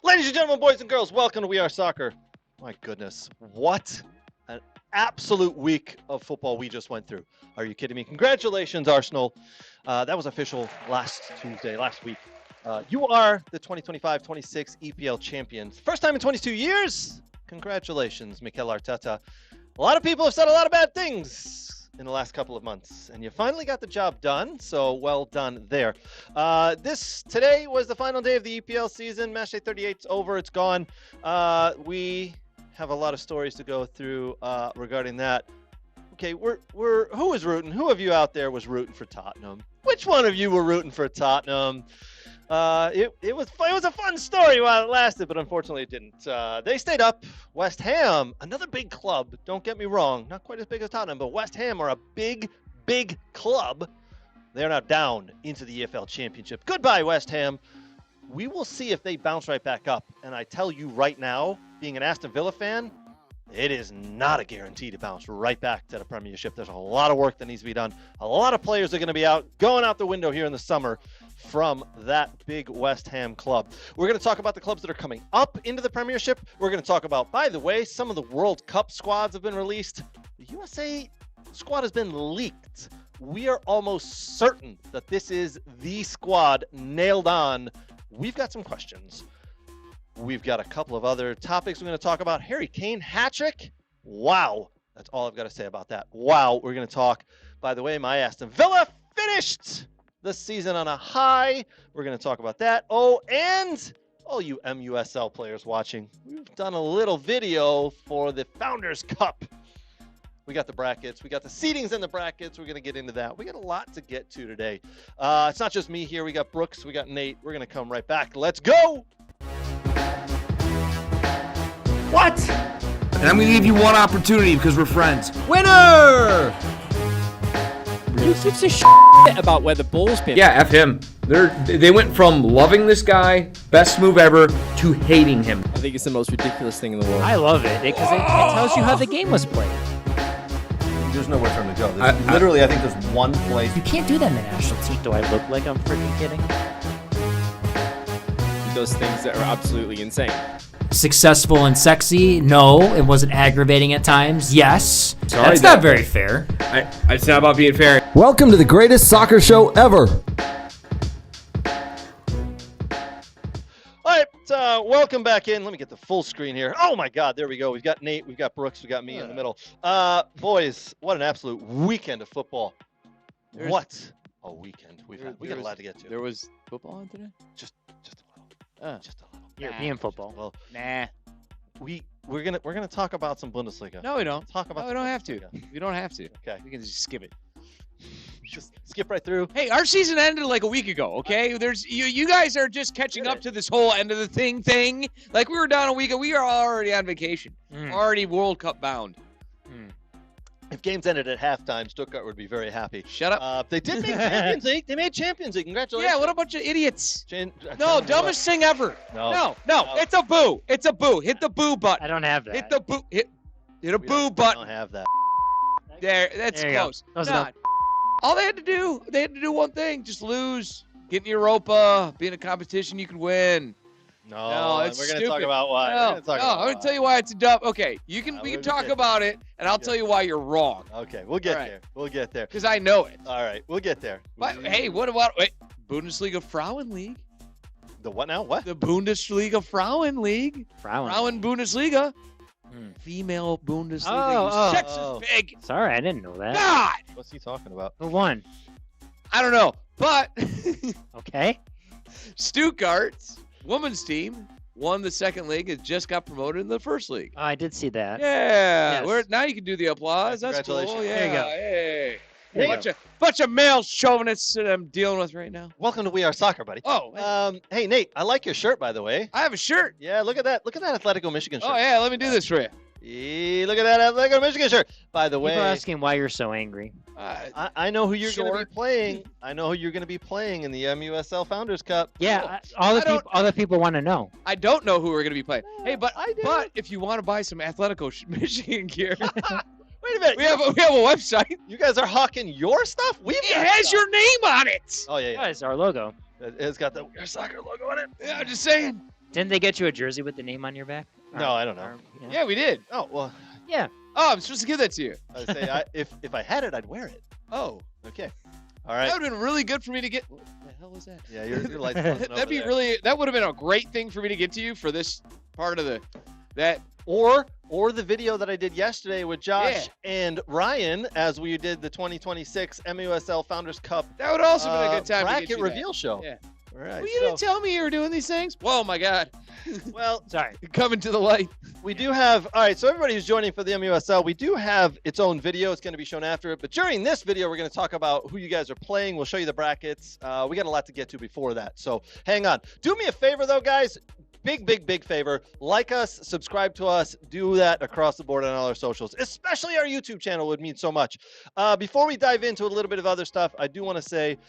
Ladies and gentlemen, boys and girls, welcome to We Are Soccer. My goodness, what an absolute week of football we just went through. Are you kidding me? Congratulations, Arsenal. That was official last week. You are the 2025-26 EPL champions. First time in 22 years. Congratulations, Mikel Arteta. A lot of people have said a lot of bad things in the last couple of months, and you finally got the job done, so well done there. Today was the final day of the EPL season. Matchday 38 is over. It's gone. We have a lot of stories to go through regarding that. Okay, who was rooting? Who of you out there was rooting for Tottenham? Which one of you were rooting for Tottenham? It was a fun story while it lasted, but unfortunately it didn't. They stayed up. West Ham, another big club. Don't get me wrong, not quite as big as Tottenham, but West Ham are a big club. They're now down into the EPL Championship. Goodbye, West Ham. We will see if they bounce right back up. And I tell you right now, being an Aston Villa fan, it is not a guarantee to bounce right back to the Premiership. There's a lot of work that needs to be done. A lot of players are going to be going out the window here in the summer from that big West Ham club. We're going to talk about the clubs that are coming up into the Premiership. We're going to talk about, by the way, some of the World Cup squads have been released. The USA squad has been leaked. We are almost certain that this is the squad nailed on. We've got some questions. We've got a couple of other topics we're going to talk about. Harry Kane hat-trick. Wow. That's all I've got to say about that. Wow. We're going to talk, by the way, my Aston Villa finished the season on a high. We're going to talk about that. Oh, and all you MUSL players watching, we've done a little video for the Founders Cup. We got the brackets. We got the seedings in the brackets. We're going to get into that. We got a lot to get to today. It's not just me here. We got Brooks. We got Nate. We're going to come right back. Let's go. What? And I'm going to give you one opportunity because we're friends. Winner! Who gives a shit about where the ball's been? Yeah, F him. They went from loving this guy, best move ever, to hating him. I think it's the most ridiculous thing in the world. I love it because it tells you how the game was played. There's nowhere for him to go. I think there's one place. You can't do that in the national team. Do I look like I'm freaking kidding? Those things that are absolutely insane. Successful and sexy? No. It wasn't aggravating at times? Yes. Sorry, That's not very fair. It's not about being fair. Welcome to the greatest soccer show ever. All right, welcome back in. Let me get the full screen here. Oh my God, there we go. We've got Nate, we've got Brooks, we've got me in the middle. Boys, what an absolute weekend of football. What a weekend we've had. We got a lot to get to. There was football on today? Just a little. Just a little. European football. Well, Nah. we're gonna talk about some Bundesliga. No, we don't. Talk about. No, we don't have to. We don't have to. Okay. We can just skip it. Just skip right through. Hey, our season ended like a week ago, okay? There's you guys are just catching up to this whole end of the thing. Like we were down a week ago. We are already on vacation. Already World Cup bound. If games ended at halftime, Stuttgart would be very happy. Shut up. They did make Champions League. They made Champions League. Congratulations. Yeah, what a bunch of idiots. No, Dumbest thing ever. No. It's a boo. It's a boo. Hit the boo button. I don't have that. Hit the boo. Hit a boo I button. don't have that. That's There you go. close. Close Nah. enough. All they had to do one thing, just lose. Get in Europa, be in a competition you could win. No, it's we're gonna stupid. talk about why. I'm gonna tell you why it's a dumb. Okay, we can we'll talk get about it, and I'll tell you why you're wrong. Okay, we'll get All right. there. We'll get there. Because I know it. All right, we'll get there. But hey, what about Bundesliga Frauen League? The what now? What? The Bundesliga Frauen League. Frauen Bundesliga. Female Bundesliga. Sex is big. Sorry, I didn't know that. God. What's he talking about? Who won? I don't know, but Okay. Stuttgart's women's team won the second league. It just got promoted in the first league. Oh, I did see that. Yeah. Yes. Now you can do the applause. That's cool. Congratulations. Yeah. There you go. Hey. There you go. Bunch of male chauvinists that I'm dealing with right now. Welcome to We Are Soccer, buddy. Oh, Hey Nate, I like your shirt, by the way. I have a shirt. Yeah, look at that. Look at that Atletico Michigan shirt. Oh yeah, let me do this for you. Look at that Atletico Michigan shirt. By the way, People are asking why you're so angry. I know who you're going to be playing. I know who you're going to be playing in the MUSL Founders Cup. Yeah, other people want to know. I don't know who we're going to be playing. Hey, but I do. but if you want to buy some Atletico Michigan gear, Wait a minute. we have a website. You guys are hawking your stuff? It has your name on it. Oh, yeah. It's our logo. It's got the We Are Soccer logo on it. Yeah, I'm just saying. Didn't they get you a jersey with the name on your back? No, I don't know. Yeah, we did. Oh well. Yeah. Oh, I'm supposed to give that to you. I say if I had it, I'd wear it. Oh, Okay. All right. that would have been really good for me to get. What the hell was that? Yeah, your lights. Buzzing over That'd be there. really. That would have been a great thing for me to get to you for this part of that. Or the video that I did yesterday with Josh Yeah. and Ryan as we did the 2026 MUSL Founders Cup That would also been a good time to bracket get you reveal show. Yeah. All right. Well, you didn't tell me you were doing these things. Whoa, my God. Well, Sorry. Coming to the light. we do have. All right. So everybody who's joining for the MUSL, we do have its own video. It's going to be shown after it. But during this video, we're going to talk about who you guys are playing. We'll show you the brackets. We got a lot to get to before that. So hang on. Do me a favor though, guys. Big favor. Like us, subscribe to us, do that across the board on all our socials, especially our YouTube channel would mean so much. Before we dive into a little bit of other stuff, I do want to say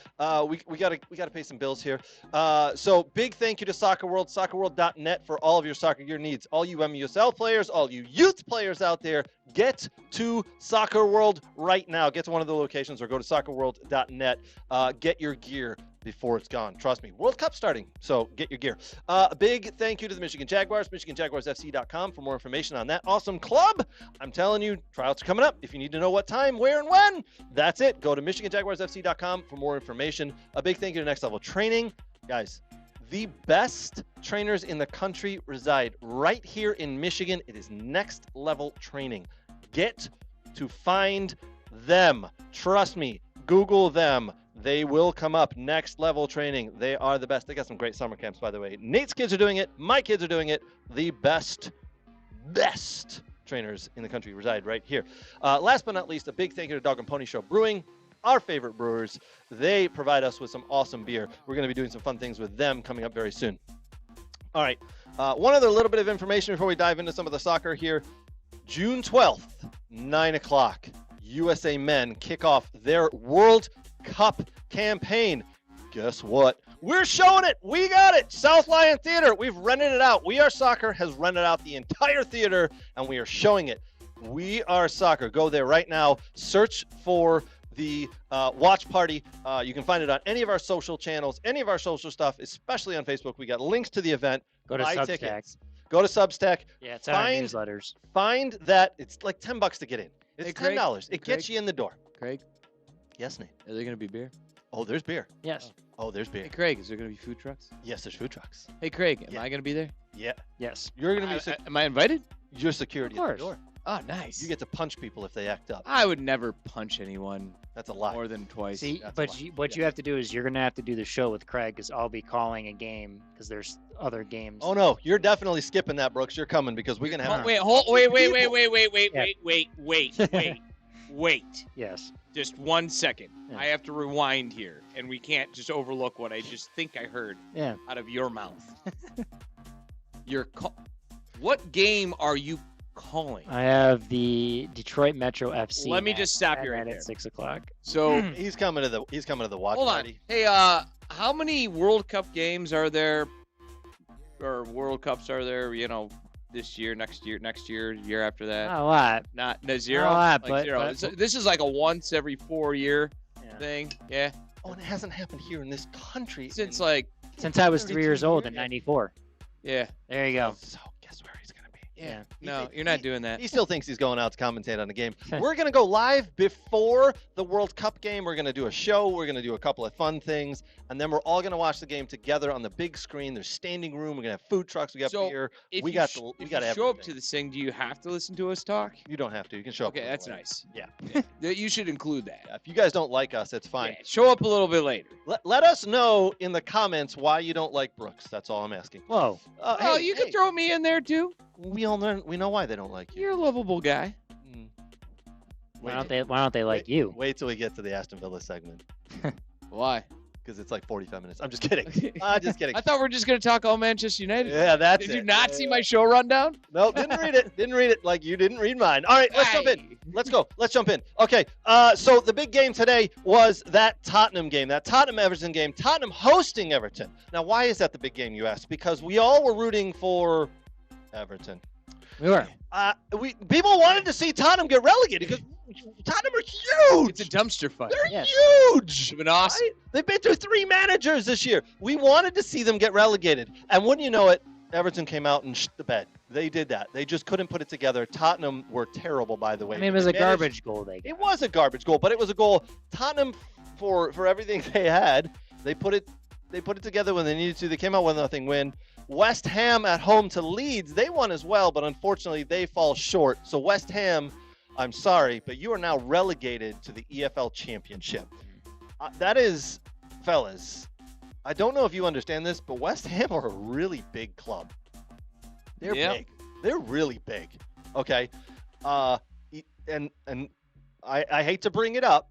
we gotta pay some bills here. So big thank you to Soccer World, soccerworld.net for all of your soccer gear needs. All you MUSL players, all you youth players out there, get to Soccer World right now. Get to one of the locations or go to soccerworld.net. Get your gear before it's gone. Trust me, World Cup starting, so get your gear. A big thank you to the Michigan Jaguars, michiganjaguarsfc.com for more information on that awesome club. I'm telling you, tryouts are coming up. If you need to know what time, where, and when, that's it. Go to michiganjaguarsfc.com for more information. A big thank you to Next Level Training. Guys, the best trainers in the country reside right here in Michigan. It is Next Level Training. Get to find them. Trust me, Google them. They will come up. Next Level Training. They are the best. They got some great summer camps, by the way. Nate's kids are doing it. My kids are doing it. The best trainers in the country reside right here. Last but not least, a big thank you to Dog and Pony Show Brewing, our favorite brewers. They provide us with some awesome beer. We're going to be doing some fun things with them coming up very soon. All right. One other little bit of information before we dive into some of the soccer here. June 12th, 9 o'clock, USA Men kick off their World Cup campaign. Guess what? We're showing it. We got it. South Lyon Theater. We've rented it out. We Are Soccer has rented out the entire theater, and we are showing it. We Are Soccer. Go there right now. Search for the watch party. You can find it on any of our social channels, any of our social stuff, especially on Facebook. We got links to the event. Go to Buy Substack. tickets. Go to Substack. Yeah, it's on our newsletters. Find that. It's like $10 to get in. It's Hey, Craig. $10. It Craig. gets you in the door. Craig, Yes, Nate. are there going to be beer? Oh, there's beer. Yes. Oh, there's beer. Hey, Craig, is there going to be food trucks? Yes, there's food trucks. Hey, Craig, am Yeah. I going to be there? Yeah. Yes. You're going to be Am I invited? your security Of at the course. door. Oh, nice. You get to punch people if they act up. I would never punch anyone That's a lie. more than twice. See, That's but why. what you have to do is you're gonna have to do the show with Craig, because I'll be calling a game because there's other games. Oh no, you're definitely skipping that, Brooks. You're coming because we're gonna have. Wait, wait. Yes. Just 1 second. Yeah. I have to rewind here, and we can't just overlook what I just think I heard Yeah. out of your mouth. What game are you calling? I have the Detroit Metro FC. Let me match just stop you right at there. 6 o'clock. So He's coming to the watch hold on. party. Hey, how many World Cup games are there, or World Cups are there? You know, this year, next year, year after that. Not a lot. Not zero. Not a lot, Like but- zero. but- So this is like a once every 4 year Yeah. thing. Yeah, Oh, and it hasn't happened here in this country since in- like Since I was 3 32 years old in years. '94. yeah. There you go. So guess where he's gonna be? Yeah. He No, thi- you're not he- doing that. He still thinks he's going out to commentate on the game. We're going to go live before the World Cup game. We're going to do a show. We're going to do a couple of fun things. And then we're all going to watch the game together on the big screen. There's standing room. We're going to have food trucks. We got So, beer. If We you got sh- the- we if got you show up everything. to this thing, do you have to listen to us talk? You don't have to. You can show up. Okay, a that's little nice. Yeah. You should include that. If you guys don't like us, it's fine. Yeah, show up a little bit later. Let us know in the comments why you don't like Brooks. That's all I'm asking. Whoa. Oh, you can throw me in there too. We know why they don't like you. You're a lovable guy. Mm. Why don't they like you? Wait till we get to the Aston Villa segment Why? because it's like 45 minutes. I'm just kidding. Just kidding. I thought we are just gonna talk all Manchester United. Yeah, that's Did it. you not see my show rundown? No, didn't read it. Didn't read it like you didn't read mine. All right, let's jump in. Aye. Let's go. Let's jump in. Okay, so the big game today was that Tottenham game, that Tottenham-Everton game. Tottenham hosting Everton. Now, why is that the big game, you ask? Because we all were rooting for Everton. We were. People wanted to see Tottenham get relegated because Tottenham are huge. It's a dumpster fire. They're Yes. huge. It's been awesome. Right? They've been through 3 managers this year. We wanted to see them get relegated. And wouldn't you know it, Everton came out and shit the bed. They did that. They just couldn't put it together. Tottenham were terrible, by the way. I mean, it was a garbage goal they got. It was a garbage goal, but it was a goal. Tottenham, for everything they had, they put it together when they needed to. They came out with a 0-0 win. West Ham at home to Leeds, they won as well, but unfortunately they fall short. So West Ham, I'm sorry, but you are now relegated to the EFL Championship. That is, fellas, I don't know if you understand this, but West Ham are a really big club. They're big. They're really big. Okay. And I hate to bring it up,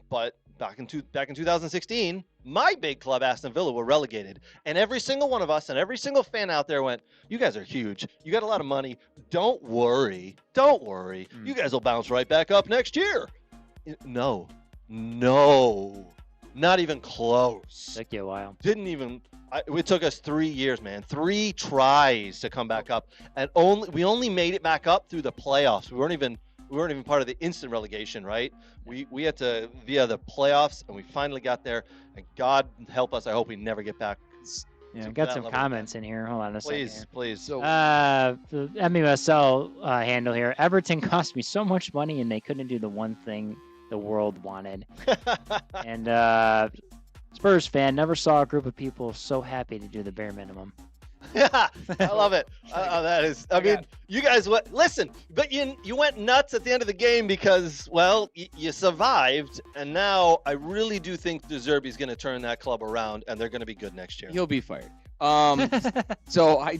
but back in 2016, my big club, Aston Villa, were relegated. And every single one of us and every single fan out there went, you guys are huge. You got a lot of money. Don't worry. Don't worry. You guys will bounce right back up next year. No. Not even close. Took you a while. It took us 3 years, man. 3 tries to come back up. And we only made it back up through the playoffs. We weren't even part of the instant relegation, right? We had to via the playoffs, and we finally got there. And God help us, I hope we never get back. Yeah, I've got some comments in here. Hold on a second. Please. So, the MUSL handle here. Everton cost me so much money, and they couldn't do the one thing the world wanted. And Spurs fan, never saw a group of people so happy to do the bare minimum. Yeah, I love it. That is, I mean, you guys listen, but you went nuts at the end of the game because, well, you survived, and now I really do think De Zerbi's going to turn that club around, and they're going to be good next year. He'll be fired. So I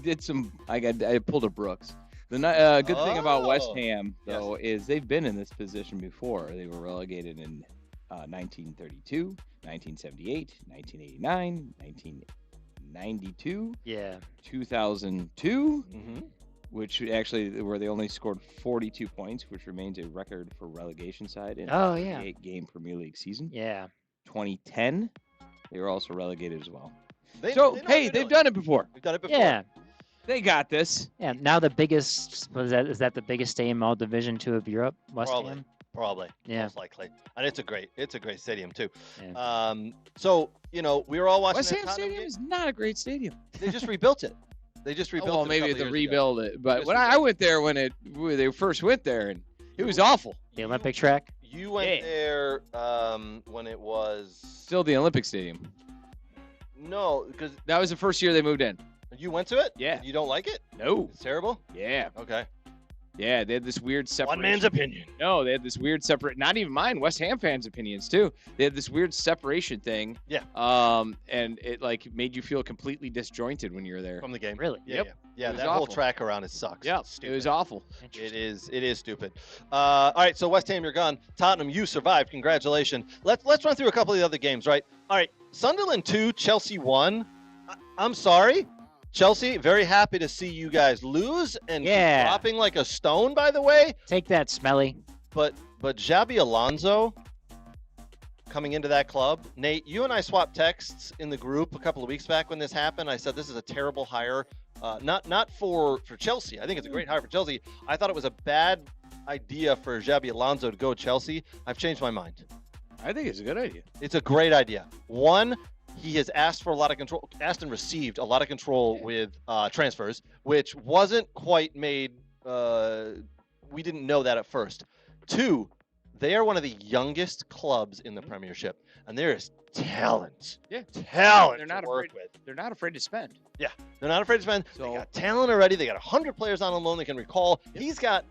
pulled a Brooks. The good thing about West Ham, though, is they've been in this position before. They were relegated in 1932, 1978, 1989, 1992, 2002, which actually where they only scored 42 points, which remains a record for relegation side in a 8-game Premier League season. 2010, they were also relegated as well. They've done it before. We've done it before. Yeah. They got this. Yeah. Now the biggest is that the biggest stadium all Division II of Europe? West Ham. Probably. Yeah. Most likely. And it's a great stadium too. Yeah. So we were all watching. West Ham Stadium is not a great stadium. They just rebuilt it. Well, maybe they rebuild it, but when I went there when they first went there, and it was awful. The Olympic track. You went there when it was still the Olympic Stadium. No, because that was the first year they moved in. You went to it? Yeah. You don't like it? No. It's terrible? Yeah. Okay. Yeah, they had this weird separation. One man's opinion. No, they had this weird not even mine, West Ham fans' opinions too. They had this weird separation thing. Yeah. And it made you feel completely disjointed when you were there. From the game. Really? Yeah. Yeah, that whole track around it sucks. Yeah, it was awful. It is stupid. All right, so West Ham, you're gone. Tottenham, you survived. Congratulations. Let's run through a couple of the other games, right? All right, Sunderland 2, Chelsea 1. I'm sorry. Chelsea, very happy to see you guys lose and keep dropping like a stone, by the way. Take that, Smelly. But Xabi Alonso coming into that club. Nate, you and I swapped texts in the group a couple of weeks back when this happened. I said this is a terrible hire. Not for Chelsea. I think it's a great hire for Chelsea. I thought it was a bad idea for Xabi Alonso to go to Chelsea. I've changed my mind. I think it's a good idea. It's a great idea. One, he has asked for a lot of control. Asked and received a lot of control with transfers, which wasn't quite made. We didn't know that at first. Two, they are one of the youngest clubs in the Premiership, and there is talent. Yeah, talent. They're not afraid. They're not afraid to spend. Yeah, they're not afraid to spend. So, they got talent already. They got 100 players on loan they can recall. Yep. He's got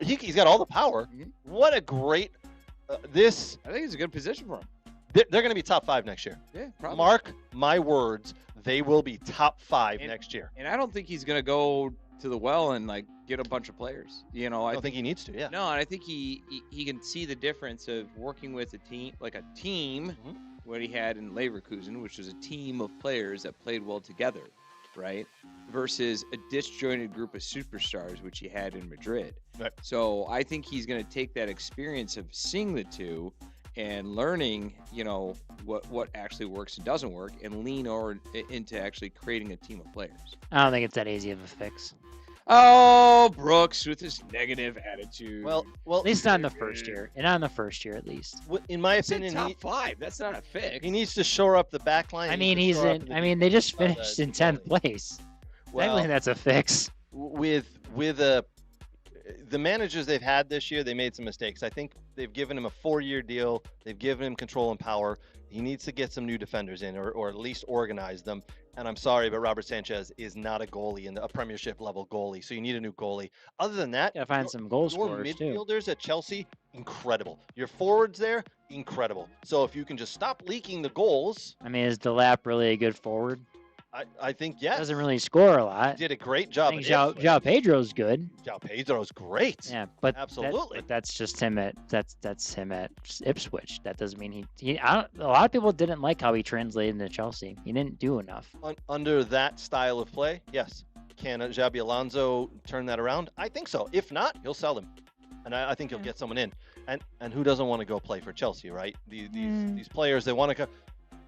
he's got all the power. Mm-hmm. What a great I think it's a good position for him. They're going to be top 5 next year. Yeah, probably. Mark my words, they will be top 5 next year. And I don't think he's going to go to the well and get a bunch of players. I don't think he needs to. Yeah. No, and I think he can see the difference of working with a team, mm-hmm. what he had in Leverkusen, which was a team of players that played well together, right? Versus a disjointed group of superstars, which he had in Madrid. Right. So I think he's going to take that experience of seeing the two and learning, what actually works and doesn't work, and lean over into actually creating a team of players. I don't think it's that easy of a fix. Oh, Brooks with his negative attitude. Well, at least not in the first year. And not in the first year, at least. In my opinion, top 5. That's not a fix. He needs to shore up the back line. I mean, they just finished in 10th place. Technically, that's a fix. with the managers they've had this year, they made some mistakes. I think they've given him a 4-year deal. They've given him control and power. He needs to get some new defenders in, or at least organize them. And I'm sorry, but Robert Sanchez is not a goalie, a Premiership level goalie. So you need a new goalie. Other than that, Gotta find some goal your scorers too. midfielders at Chelsea, incredible. Your forwards there, incredible. So if you can just stop leaking the goals, I mean, is Delap really a good forward? I think yes. Doesn't really score a lot. Did a great I job. think João Pedro's good. João Pedro's great. Yeah, but Absolutely. but that's just him at him at Ipswich. That doesn't mean a lot of people didn't like how he translated into Chelsea. He didn't do enough. Under that style of play, yes. Can Xabi Alonso turn that around? I think so. If not, he'll sell him, and I think he'll get someone in. And who doesn't want to go play for Chelsea, right? These players, they want to go.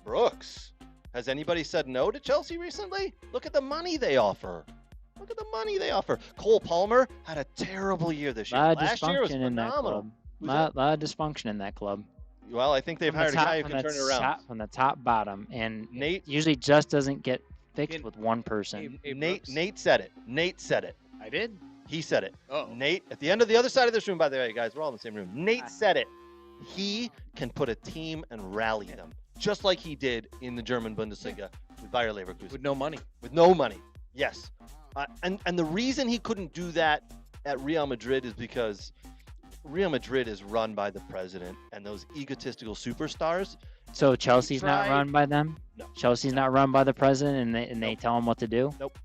Brooks. Has anybody said no to Chelsea recently? Look at the money they offer. Look at the money they offer. Cole Palmer had a terrible year this year. A lot of Last year was dysfunction in that phenomenal. club. Lot of dysfunction in that club. Well, I think they've hired a guy who can turn it around. From the top bottom, and Nate it usually just doesn't get fixed with one person. Nate said it. Nate said it. I did. He said it. Oh. Nate, at the end of the other side of this room, by the way, guys, we're all in the same room. Nate said it. He can put a team and rally them, just like he did in the German Bundesliga with Bayer Leverkusen. With no money. With no money, yes. And the reason he couldn't do that at Real Madrid is because Real Madrid is run by the president and those egotistical superstars. So Chelsea's not run by them? No. Chelsea's not run by the president, and they tell him what to do? Nope.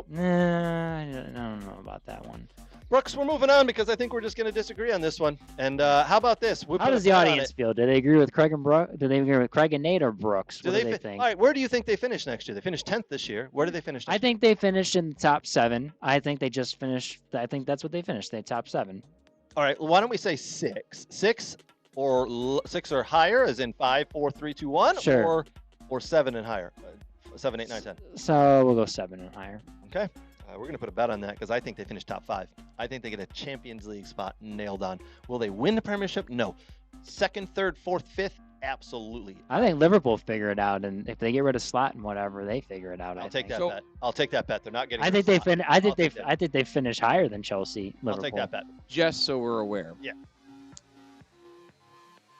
Nah, I don't know about that one. Brooks, we're moving on because I think we're just going to disagree on this one. And how about this? How does the audience feel? Do they agree with Craig and Do they agree with Craig and Nate or Brooks? What do they think? All right, where do you think they finish next year? They finished 10th this year. Where did they finish? I think they finished in the top 7. I think they just finished. I think that's what they finished. They top 7. All right. Well, why don't we say 6? 6 or higher, as in 5, 4, 3, 2, 1, Sure. or 7 and higher. 7, 8, 9, 10. So we'll go 7 and higher. Okay. We're going to put a bet on that because I think they finish top 5. I think they get a Champions League spot nailed on. Will they win the Premiership? No. 2nd, 3rd, 4th, 5th? Absolutely. I think Liverpool figure it out, and if they get rid of Slot and whatever, they figure it out. I'll take that bet. I'll take that bet. They're not getting. I think they finish higher than Chelsea. Liverpool. I'll take that bet. Just so we're aware. Yeah.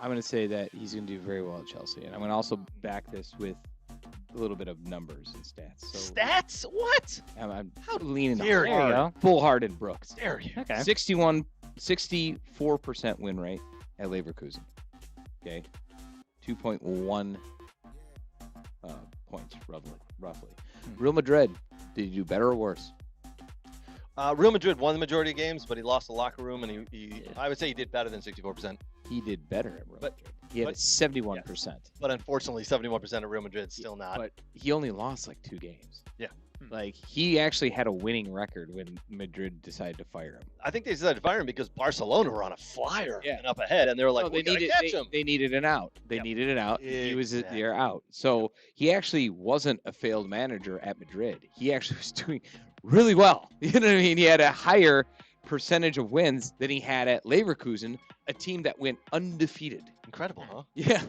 I'm going to say that he's going to do very well at Chelsea, and I'm going to also back this with a little bit of numbers and stats. So Stats? What? I'm leaning Dare you. hard, full-hearted Brooks. Dare you? Okay. 64% win rate at Leverkusen. Okay. 2.1 points, roughly. Real Madrid, did he do better or worse? Real Madrid won the majority of games, but he lost the locker room, and I would say he did better than 64%. He did better at Real Madrid. He had 71%. But unfortunately, 71% of Real Madrid's still not. But he only lost like 2 games. Yeah. Like, he actually had a winning record when Madrid decided to fire him. I think they decided to fire him because Barcelona were on a flyer and up ahead, and they were like, we gotta catch him. They needed an out. They needed an out. Exactly. He was their out. So he actually wasn't a failed manager at Madrid. He actually was doing really well. You know what I mean? He had a higher percentage of wins than he had at Leverkusen, a team that went undefeated. Incredible, huh? Yeah.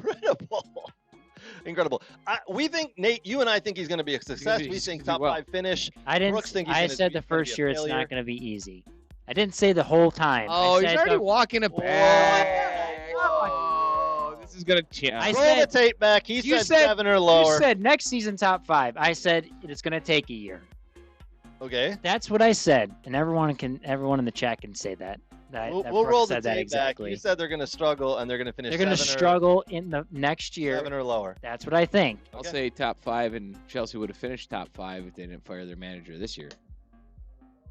Incredible. We think, Nate, you and I think he's going to be a success. We think top 5 finish. I said the first year it's not going to be easy. I didn't say the whole time. Oh, he's already walking it back. Oh, this is going to change. Roll the tape back. He said 7 or lower. You said next season top 5. I said it's going to take a year. Okay. That's what I said, and everyone in the chat can say that. We'll roll the tape exactly. back. You said they're going to struggle, and they're going to finish. They're going to struggle in the next year. 7 or lower. That's what I think. I'll say top 5, and Chelsea would have finished top 5 if they didn't fire their manager this year.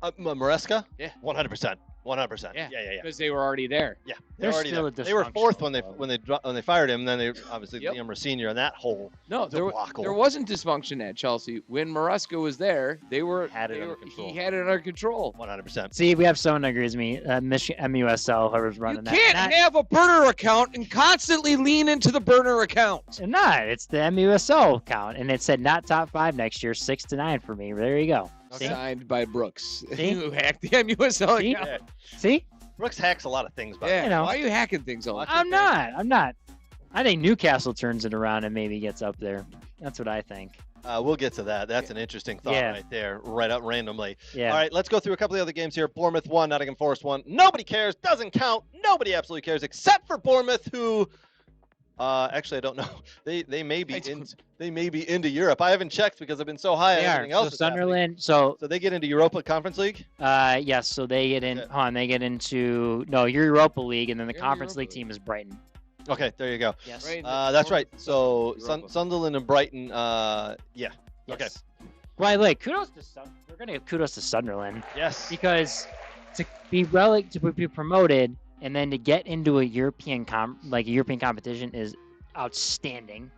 Maresca? Yeah. 100%. 100%. Yeah. Because they were already there. Yeah. They're still there. They were 4th when they fired him. Then they obviously Liam Senior and that whole there wasn't dysfunction at Chelsea when Maresca was there. He had it under control. 100%. See, we have someone that agrees with me. MUSL, whoever's running that. You can't have a burner account and constantly lean into the burner account. It's the MUSL account, and it said not top 5 next year, 6 to 9 for me. There you go. Okay. Signed by Brooks. See? Who hacked the MUSL account. See? Brooks hacks a lot of things. Why are you hacking things all the time? I'm not. I think Newcastle turns it around and maybe gets up there. That's what I think. We'll get to that. That's an interesting thought Yeah. right there, right up randomly. Yeah. All right, let's go through a couple of the other games here. Bournemouth 1, Nottingham Forest 1. Nobody cares. Doesn't count. Nobody absolutely cares except for Bournemouth, who actually I don't know. They may be into Europe. I haven't checked because I've been so high on They are. everything else. So that's happening. Sunderland. So So they get into Europa Conference League. yes. So they get in. Okay. Hold on. They get into your Europa League, and then the They're in Conference Europa League League. team is Brighton. Okay, there you go. Yes. Right. That's right. So Europa. Sunderland and Brighton. Yeah. Okay. Yes. Well, like kudos to we're gonna give kudos to Sunderland Yes. because to be promoted and then to get into a European European competition is outstanding.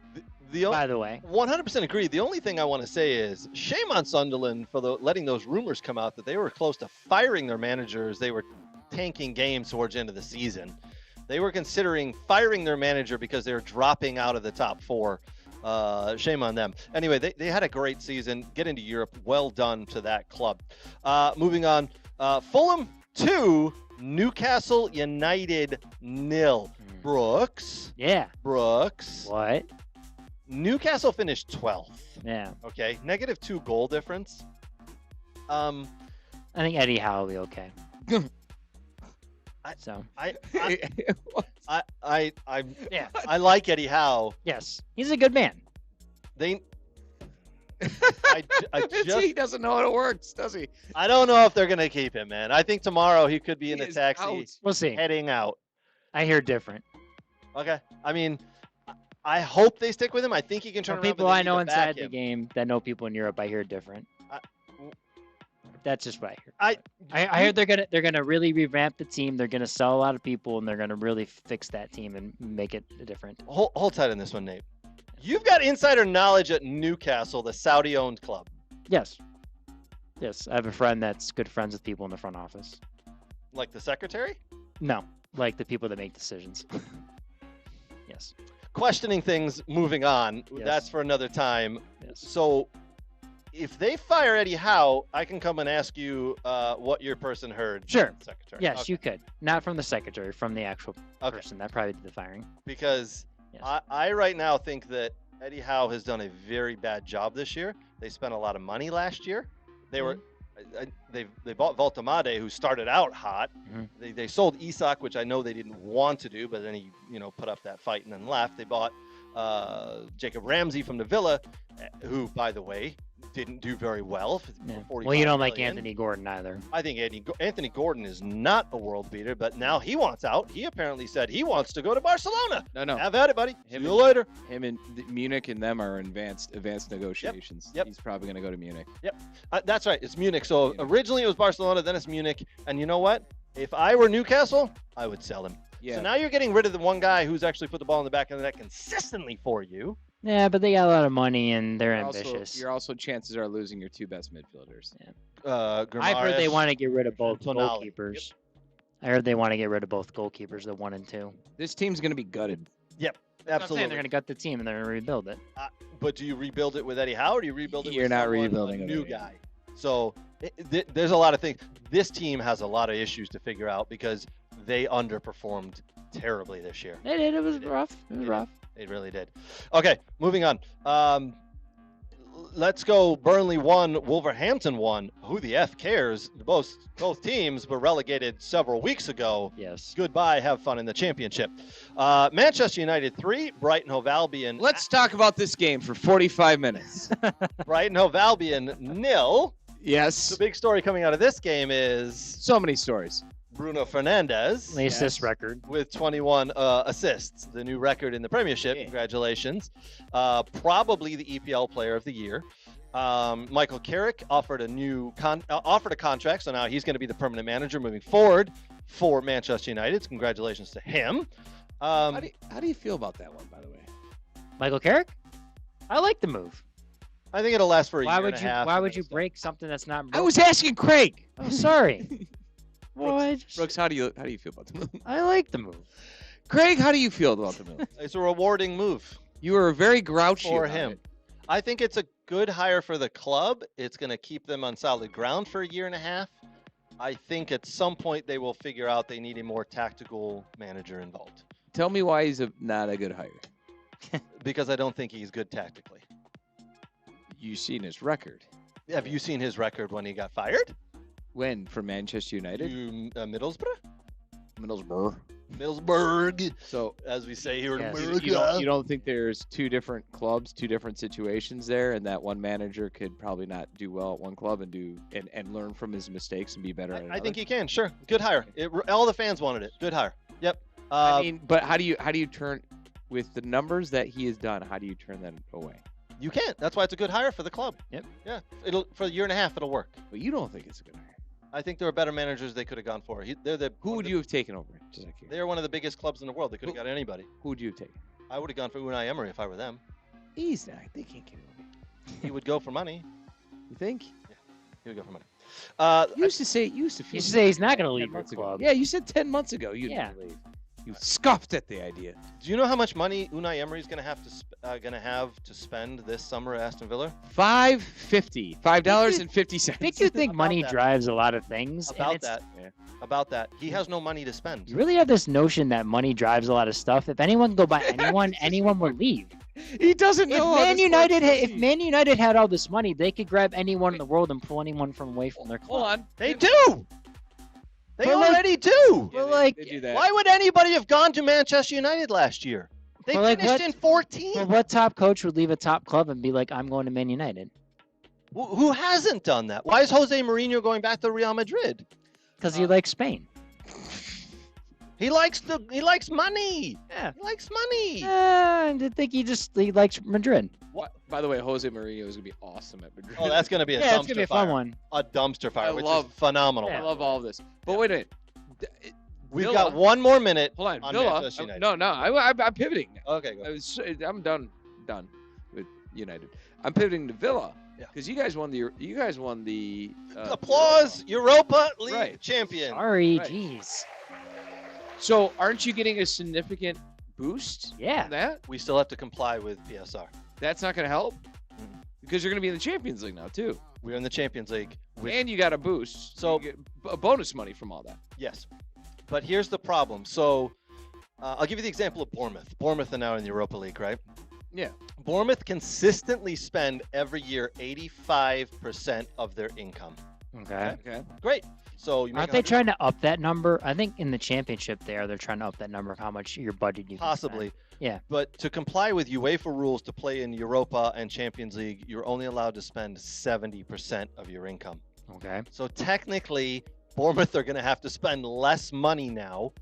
By the way, 100% agree. The only thing I want to say is shame on Sunderland for letting those rumors come out that they were close to firing their managers. They were tanking games towards the end of the season. They were considering firing their manager because they were dropping out of the top 4. Shame on them. Anyway, they had a great season. Get into Europe. Well done to that club. Moving on. Fulham 2, Newcastle United 0. Brooks. yeah. Brooks. What? Newcastle finished 12th. Yeah. Okay. -2 goal difference. I think Eddie Howe will be okay. So I yeah. I like Eddie Howe. Yes, he's a good man. They. He doesn't know how it works, does he? I don't know if they're gonna keep him, man. I think tomorrow he could be in He a is taxi out. We'll see. heading out. I hear different. Okay. I mean, I hope they stick with him. I think he can turn From around. people but they I need know to back inside the him. game that know people in Europe, I hear different. That's just what I hear. I I heard they're gonna really revamp the team. They're gonna sell a lot of people, and they're gonna really fix that team and make it different. hold tight on this one, Nate. You've got insider knowledge at Newcastle, the Saudi-owned club. Yes. Yes, I have a friend that's good friends with people in the front office. Like the secretary? No, like the people that make decisions. Yes. Questioning things, moving on. Yes. That's for another time. Yes. So, if they fire Eddie Howe, I can come and ask you what your person heard. Sure. from the secretary. Yes, Okay. you could. Not from the secretary, from the actual Okay. person that probably did the firing. Because Yes. I right now think that Eddie Howe has done a very bad job this year. They spent a lot of money last year. They were they bought Voltamade, who started out hot. Mhm. They sold Isak, which I know they didn't want to do, but then he put up that fight and then left. They bought Jacob Ramsey from the Villa, who, by the way, didn't do very well. For Yeah. 45 Well, you don't like million. Anthony Gordon either. I think Anthony Gordon is not a world beater, but now he wants out. He apparently said he wants to go to Barcelona. No. Have at it, buddy. See Him you and- later. Him and Munich and them are in advanced negotiations. Yep. He's probably going to go to Munich. That's right. It's Munich. So Munich. originally it was Barcelona, then it's Munich. And you know what? If I were Newcastle, I would sell him. Yeah. So now you're getting rid of the one guy who's actually put the ball in the back of the net consistently for you. Yeah, but they got a lot of money and they're ambitious. You're also chances are losing your 2 best midfielders. I've heard they want to get rid of both Tonali. goalkeepers. I heard they want to get rid of both goalkeepers, the 1 and 2. This team's going to be gutted. That's what I'm saying. Absolutely. They're going to gut the team and they're going to rebuild it. But do you rebuild it with Eddie Howe or do you rebuild it You're with not someone, rebuilding a it new with Eddie. guy? So there's a lot of things. This team has a lot of issues to figure out because they underperformed terribly this year. They did. It was rough. It was They did. rough. They really did. Okay, moving on. Let's go. Burnley 1, Wolverhampton 1. Who the F cares? Both teams were relegated several weeks ago. Yes. Goodbye. Have fun in the championship. Manchester United 3, Brighton Hove Albion. Let's talk about this game for 45 minutes. Brighton Hove Albion 0. Yes. The big story coming out of this game is So many stories. Bruno Fernandes The assist record. with 21 assists, the new record in the Premiership. Yeah. Congratulations. Probably the EPL Player of the Year. Michael Carrick offered a contract, so now he's going to be the permanent manager moving forward for Manchester United. Congratulations to him. How do you feel about that one, by the way? Michael Carrick? I like the move. I think it'll last for a Why year would and you a half. why and would then you it'll break something that's not I broken? was asking Craig. I'm sorry. Well, Brooks, how do you feel about the move? I like the move. Craig, how do you feel about the move? stop. It's a rewarding move You were very grouchy for about him. it. I think it's a good hire for the club. It's going to keep them on solid ground for a year and a half. I think at some point they will figure out they need a more tactical manager involved Tell me why he's not a good hire. because I don't think he's good tactically. you seen his record? Have you seen his record when he got fired? When from Manchester United? Middlesbrough? Middlesbrough. So, as we say here in Yes. America. You don't think there's two different clubs, two different situations there, and that one manager could probably not do well at one club and learn from his mistakes and be better at another? I think he can. Sure, good hire. All the fans wanted it. Good hire. Yep. I mean, but how do you turn with the numbers that he has done? How do you turn that away? You can't. That's why it's a good hire for the club. Yep. Yeah. It'll for a year and a half. It'll work. But you don't think it's a good hire. I think there are better managers they could have gone for. Who would you have taken over? Just like They're one of the biggest clubs in the world. They could have got anybody. Who would you have taken? I would have gone for Unai Emery if I were them. He's not. They can't get him. He would go for money. You think? He would go for money. You used to say. You should say he's not going to leave your months ago. club. Yeah, you said 10 months ago. You Yeah. didn't leave. You scoffed at the idea. Do you know how much money Unai Emery is going to have to spend this summer at Aston Villa? $5.50. $5.50. I think you think About money that. drives a lot of things. and About it's- that. Yeah. About that. He has no money to spend. You really have this notion that money drives a lot of stuff. If anyone can go buy anyone, anyone would leave. He doesn't If know. Man United had all this money, they could grab anyone in the world and pull anyone from away from their club. Hold on. They do. They But like- already do. Well, like, they do that. Why would anybody have gone to Manchester United last year? They Well, like finished what- in 14. Well, what top coach would leave a top club and be like, I'm going to Man United? Who hasn't done that? Why is Jose Mourinho going back to Real Madrid? Because he likes Spain. He likes money. Yeah. He likes money. I think he likes Madrid. What? By the way, Jose Mourinho is gonna be awesome at Madrid. Oh, that's gonna be a Yeah, dumpster it's gonna be a fire. fun one. A dumpster fire, I which love- is phenomenal. I love all of this. But wait a minute. We've Villa- got one more minute. Hold on, on Villa. Manchester United. No, I'm pivoting. Now. Okay, go. I'm done with United. I'm pivoting to Villa Yeah. because you guys won the Applause, Europa League Right. champion. Sorry, Right. jeez. So aren't you getting a significant boost? Yeah. From that We still have to comply with PSR. that's not going to help Mhm. because you're going to be in the Champions League now too, We're in the Champions League. and you got a boost. So- you get bonus money from all that. Yes, but here's the problem. So I'll give you the example of Bournemouth. Bournemouth are now in the Europa League, right? Yeah. Bournemouth consistently spend every year 85% of their income. Okay. Okay. Great. So you make Aren't they 100 trying to up that number? I think in the championship they're trying to up that number of how much your budget you can Possibly. spend. Yeah. But to comply with UEFA rules to play in Europa and Champions League, you're only allowed to spend 70% of your income. Okay. So technically, Bournemouth are going to have to spend less money now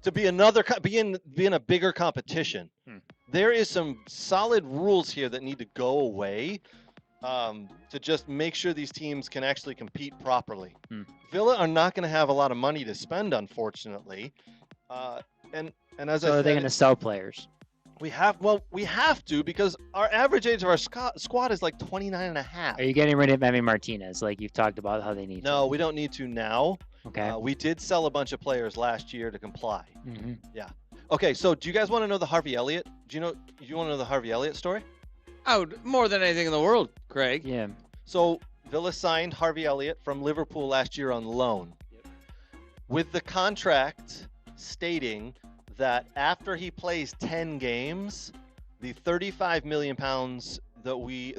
to be in a bigger competition. There is some solid rules here that need to go away to just make sure these teams can actually compete properly. Villa are not going to have a lot of money to spend, unfortunately. And as So I are they said, going to sell players? we have to because our average age of our squad is like 29 and a half. Are you getting rid of Emi Martinez like you've talked about how they need No, we don't need to now. to? Okay. We did sell a bunch of players last year to comply. hmm Okay, so do you guys want to know the Harvey Elliott? Do you want to know the Harvey Elliott story? Oh, more than anything in the world, Craig. Yeah. So Villa signed Harvey Elliott from Liverpool last year on loan, with the contract stating that after he plays 10 games, the 35 million pounds that we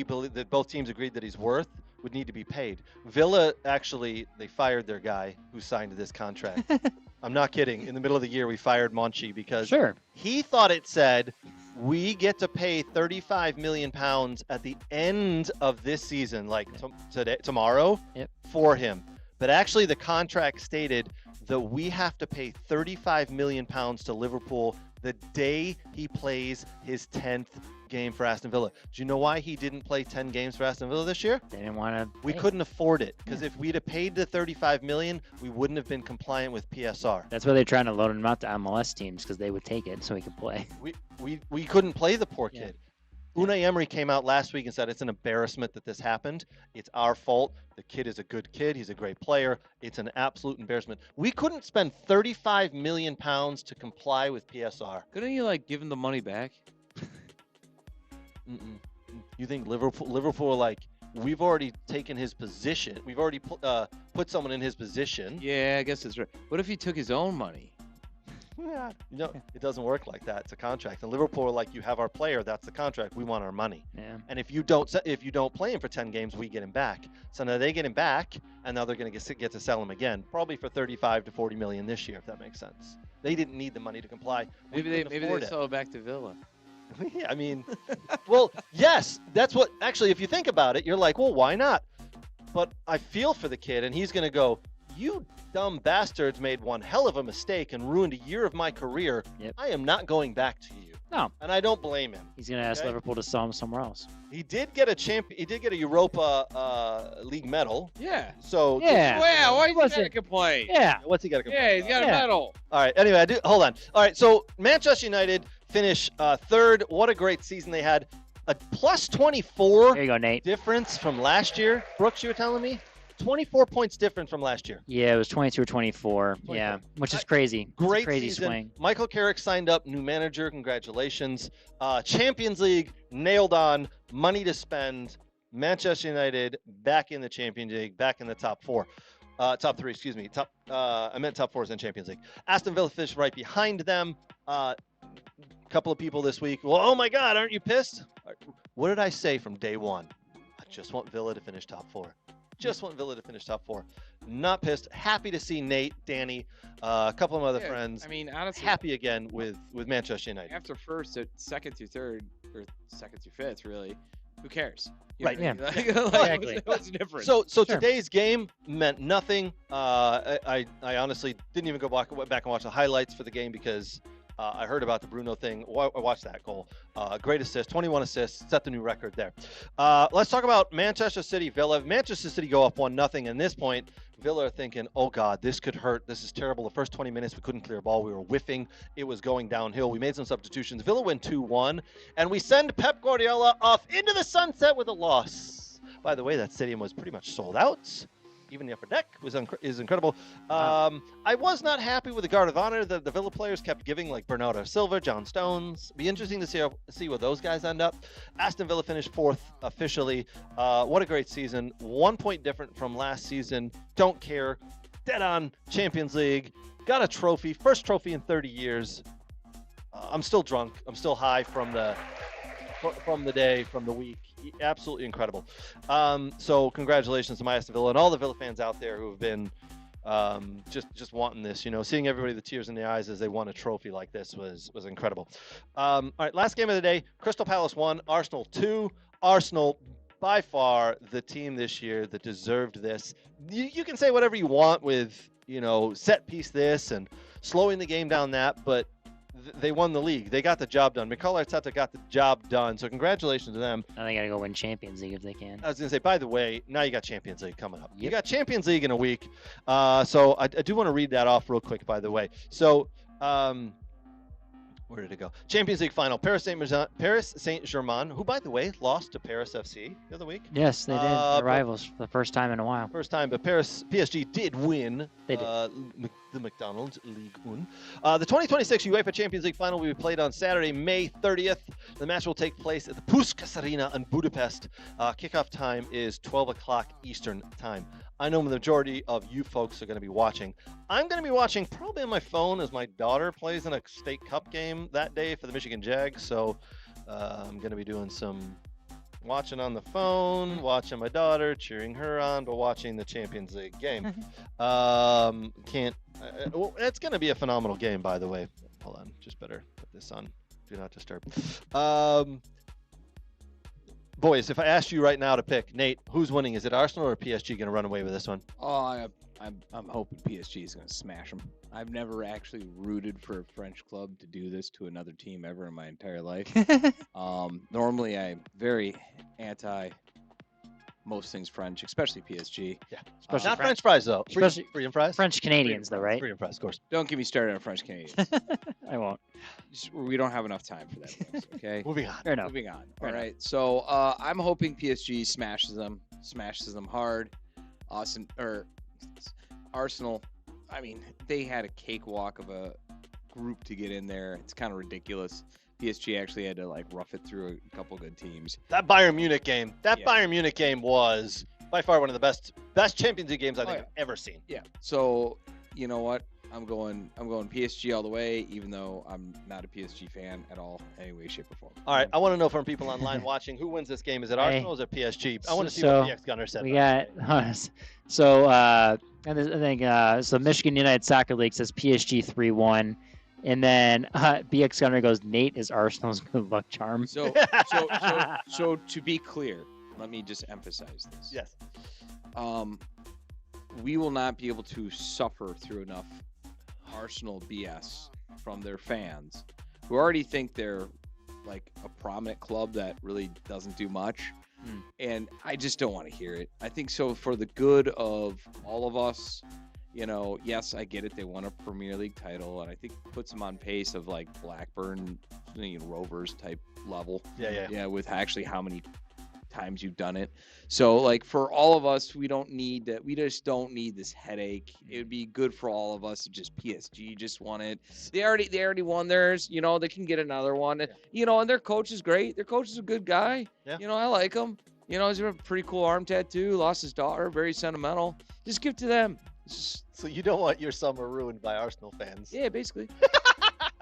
believe that both teams agreed that he's worth would need to be paid. Villa actually, they fired their guy who signed this contract. I'm not kidding. In the middle of the year, we fired Monchi because Sure. he thought it said we get to pay 35 million pounds at the end of this season, like tomorrow, Yep. for him. But actually, the contract stated that we have to pay 35 million pounds to Liverpool the day he plays his 10th game for Aston Villa. Do you know why he didn't play 10 games for Aston Villa this year? They didn't want to. We couldn't afford it because if we'd have paid the 35 million, we wouldn't have been compliant with PSR. That's why they're trying to load him out to MLS teams because they would take it so he could play. We couldn't play the poor Yeah. kid. Unai Emery came out last week and said it's an embarrassment that this happened. It's our fault. The kid is a good kid. He's a great player. It's an absolute embarrassment. We couldn't spend 35 million pounds to comply with PSR. Couldn't you give him the money back? Mm-mm. You think Liverpool like we've already taken his position. We've already put someone in his position. Yeah, I guess that's right. What if he took his own money? Yeah, it doesn't work like that. It's a contract. And Liverpool are like, you have our player, that's the contract. We want our money. Yeah. And if you don't play him for 10 games, we get him back. So now they get him back, and now they're going to get to sell him again, probably for 35 to 40 million this year, if that makes sense. They didn't need the money to comply. Maybe they sell it back to Villa. Yeah, I mean, well, yes, that's what. Actually, if you think about it, you're like, well, why not? But I feel for the kid, and he's going to go, you dumb bastards made one hell of a mistake and ruined a year of my career. Yep. I am not going back to you. No. And I don't blame him. He's going to ask Liverpool to sell him somewhere else. He did get a Europa League medal. Yeah. So Yeah. Wow, why does he gotta complain? Yeah. What's he got to complain? Yeah, he's got a medal. All right. Anyway, hold on. All right. So Manchester United finish third. What a great season they had. A plus 24 There you go, Nate. difference from last year. Brooks, you were telling me? 24 points different from last year. Yeah, it was 22 or 24. 24. Yeah, which is crazy. It's a Great crazy season. swing. Michael Carrick signed up, new manager. Congratulations. Champions League nailed on. Money to spend. Manchester United back in the Champions League, back in the top three. Excuse me. I meant top 4s in Champions League. Aston Villa finished right behind them. Couple of people this week. Well, oh my God, aren't you pissed? What did I say from day one? I just want Villa to finish top 4. Just want Villa to finish top 4. Not pissed. Happy to see Nate, Danny, a couple of my other friends. I mean, honestly, Happy again with Manchester United. after first to second through third, or second through fifth, really, who cares? Right. Yeah. Exactly. What's the difference? So today's game meant nothing. I honestly didn't even went back and watch the highlights for the game because I heard about the Bruno thing. I watched that goal. Great assist, 21 assists, set the new record there. Let's talk about Manchester City, Villa. Manchester City go up 1-0. At this point, Villa are thinking, oh God, this could hurt. This is terrible. The first 20 minutes, we couldn't clear a ball. We were whiffing. It was going downhill. We made some substitutions. Villa win 2-1, and we send Pep Guardiola off into the sunset with a loss. By the way, that stadium was pretty much sold out. Even the upper deck is incredible. I was not happy with the guard of honor that the Villa players kept giving, like Bernardo Silva, John Stones. Be interesting to see where those guys end up. Aston Villa finished 4th officially. What a great season. 1 point different from last season. Don't care. Dead on Champions League. Got a trophy. First trophy in 30 years. I'm still drunk. I'm still high from the day, from the week. Absolutely incredible. So congratulations to my Aston Villa and all the Villa fans out there who have been just wanting this. Seeing everybody the tears in the eyes as they won a trophy like this was incredible. All right, last game of the day. Crystal Palace 1, Arsenal 2. Arsenal, by far the team this year that deserved this. You can say whatever you want with set piece this and slowing the game down that, but they won the league. They got the job done. Mikel Arteta got the job done. So congratulations to them. Now they got to go win Champions League if they can. I was going to say, by the way, now you got Champions League coming up. Yep. You got Champions League in a week. So I do want to read that off real quick, by the way. So where did it go? Champions League final. Paris Saint-Germain, who, by the way, lost to Paris FC the other week. Yes, they did. They're rivals for the first time in a while. First time, but PSG did win. They did. The McDonald's League 1. The 2026 UEFA Champions League final will be played on Saturday, May 30th. The match will take place at the Puskás Arena in Budapest. Kickoff time is 12 o'clock Eastern time. I know the majority of you folks are going to be watching. I'm going to be watching probably on my phone as my daughter plays in a state cup game that day for the Michigan Jags. So I'm going to be doing some watching on the phone, watching my daughter, cheering her on, but watching the Champions League game. It's going to be a phenomenal game, by the way. Hold on, just better put this on. Do not disturb. Boys, if I asked you right now to pick, Nate, who's winning? Is it Arsenal or PSG going to run away with this one? Oh, I'm hoping PSG is going to smash them. I've never actually rooted for a French club to do this to another team ever in my entire life. Normally, I'm very anti most things French, especially PSG. Yeah, Especially not French fries though. Especially free and fries. French Canadians, though, right? Free and fries, of course. Don't get me started on French Canadians. I won't. We don't have enough time for that, folks, okay? Moving on. Fair enough. Moving on. Fair All enough. right. So I'm hoping PSG smashes them hard. Arsenal. I mean, they had a cakewalk of a group to get in there. It's kind of ridiculous. PSG actually had to rough it through a couple good teams. That Bayern Munich game. Yeah. Bayern Munich game was by far one of the best Champions League games I think yeah. I've ever seen. Yeah. So you know what? I'm going PSG all the way, even though I'm not a PSG fan at all, any way, shape, or form. All right, I want to know from people online watching who wins this game. Is it Arsenal or is it PSG? I want to see So, what PX Gunner said. We got and I think so. Michigan United Soccer League says PSG 3-1, and then BX Gunner goes Nate is Arsenal's good luck charm. So to be clear, let me just emphasize this. Yes. We will not be able to suffer through enough Arsenal BS from their fans who already think they're like a prominent club that really doesn't do much. And I just don't want to hear it. I think so for the good of all of us, yes, I get it. They won a Premier League title, and I think puts them on pace of like Blackburn, Rovers type level. Yeah, with actually how many times you've done it. So like for all of us, we just don't need this headache. It would be good for all of us if just PSG just won it. They already won theirs, they can get another one. And their coach is great. Their coach is a good guy. Yeah. I like him. He's got a pretty cool arm tattoo, lost his daughter, very sentimental. Just give it to them. So you don't want your summer ruined by Arsenal fans? Yeah, basically.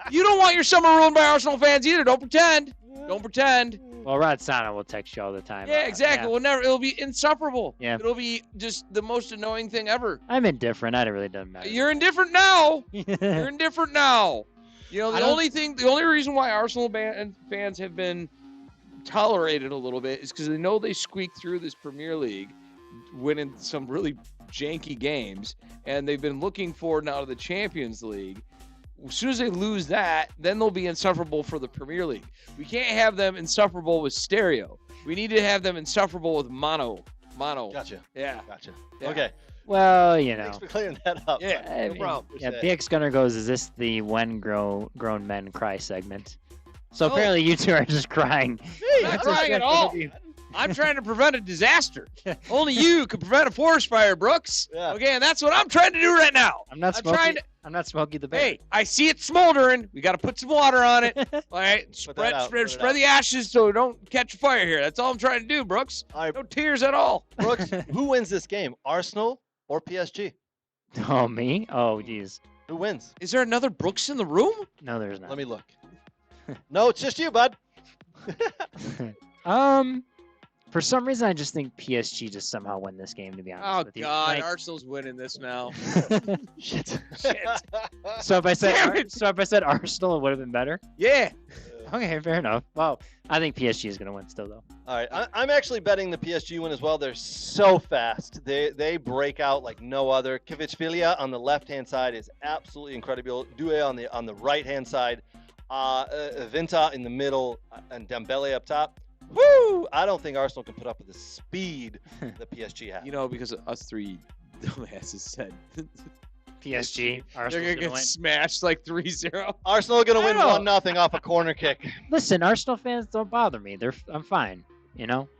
You don't want your summer ruined by Arsenal fans either. Don't pretend. Don't pretend. Well, Rod Sana will text you all the time. Yeah, exactly. Yeah. It'll be insufferable. Yeah. It'll be just the most annoying thing ever. I'm indifferent. It really doesn't matter. You're indifferent now. You're indifferent now. The only reason why Arsenal fans have been tolerated a little bit is because they know they squeaked through this Premier League, winning some really janky games, and they've been looking forward now to the Champions League. As soon as they lose that, then they'll be insufferable for the Premier League. We can't have them insufferable with stereo. We need to have them insufferable with mono. Gotcha. Yeah. Gotcha. Yeah. Okay. Well, Thanks for clearing that up. Yeah. No problem. Yeah, BX Gunner goes, is this the when grown men cry segment? So apparently you two are just crying. I'm not crying at all. I'm trying to prevent a disaster. Only you can prevent a forest fire, Brooks. Yeah. Okay, and that's what I'm trying to do right now. I'm not Smokey the Bear. Hey, I see it smoldering. We got to put some water on it. All right, spread the ashes so we don't catch a fire here. That's all I'm trying to do, Brooks. All right, no tears at all. Brooks, who wins this game, Arsenal or PSG? Oh, me? Oh, geez. Who wins? Is there another Brooks in the room? No, there's not. Let me look. No, it's just you, bud. For some reason, I just think PSG just somehow win this game, to be honest with you. Oh, God, Arsenal's winning this now. Shit. So if I said Arsenal, it would have been better? Yeah. Okay, fair enough. Well, I think PSG is going to win still, though. All right, I'm actually betting the PSG win as well. They're so fast. They break out like no other. Kvitschvilia on the left-hand side is absolutely incredible. Doué on the right-hand side. Vinta in the middle, and Dembele up top. Woo! I don't think Arsenal can put up with the speed that PSG has. Because us three dumbasses said PSG. They're going to get smashed like 3-0. Arsenal are going to win 1-0 off a corner kick. Listen, Arsenal fans don't bother me. I'm fine.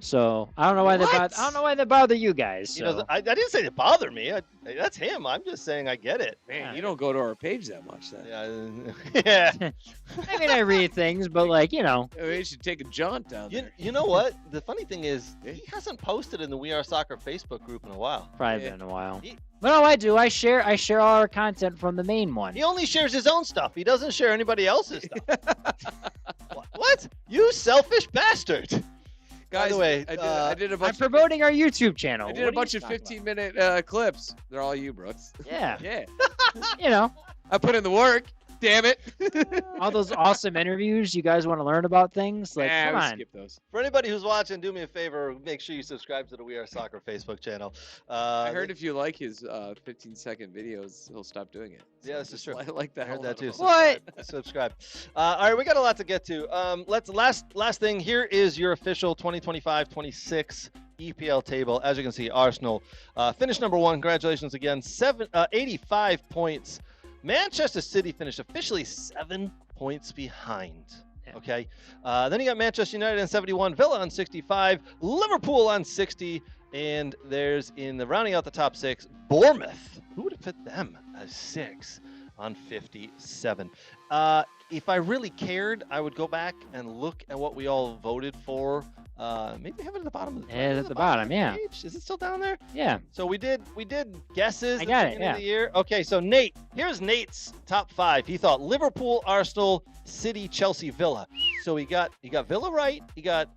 So I don't know why they bother you guys. So. I didn't say they bother me. That's him. I'm just saying I get it. Man, you don't go to our page that much then. Yeah. I mean, I read things, but we should take a jaunt down there. You know what? The funny thing is, he hasn't posted in the We Are Soccer Facebook group in a while. Probably been a while. But no, I do. I share all our content from the main one. He only shares his own stuff. He doesn't share anybody else's stuff. What? You selfish bastard. Guys, by the way, I did a bunch. I'm promoting our YouTube channel. I did a bunch of 15-minute clips. They're all you, Brooks. Yeah. Yeah. I put in the work. Damn it. All those awesome interviews. You guys want to learn about things? Come on. Skip those. For anybody who's watching, do me a favor. Make sure you subscribe to the We Are Soccer Facebook channel. I heard if you like his 15-second videos, he'll stop doing it. So yeah, this is true. I like that. I heard that too. What? Subscribe. All right, we got a lot to get to. Last thing. Here is your official 2025-26 EPL table. As you can see, Arsenal finished number 1. Congratulations again. 85 points. Manchester City finished officially 7 points behind. Okay. Then you got Manchester United on 71, Villa on 65, Liverpool on 60, and there's in the rounding out the top 6, Bournemouth. Who would have put them as 6 on 57? If I really cared, I would go back and look at what we all voted for Maybe have it at the bottom. At the bottom, yeah. Page? Is it still down there? Yeah. So we did guesses I at got the it, beginning of the year. Okay, so Nate, here's Nate's top 5. He thought Liverpool, Arsenal, City, Chelsea, Villa. So he got Villa right. He got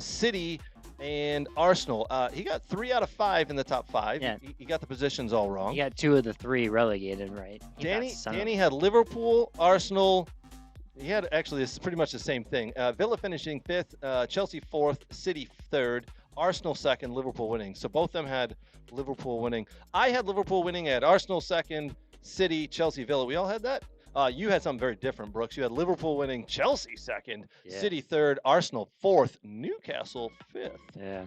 City and Arsenal. He got 3 out of 5 in the top 5. Yeah. He got the positions all wrong. You got 2 of the 3 relegated, right? You got some. Danny had Liverpool, Arsenal. He had actually this is pretty much the same thing. Villa finishing 5th, Chelsea 4th, City 3rd, Arsenal 2nd, Liverpool winning. So both of them had Liverpool winning. I had Liverpool winning at Arsenal 2nd, City, Chelsea, Villa. We all had that. You had something very different, Brooks. You had Liverpool winning, Chelsea 2nd, Yeah. City 3rd, Arsenal 4th, Newcastle 5th. Yeah.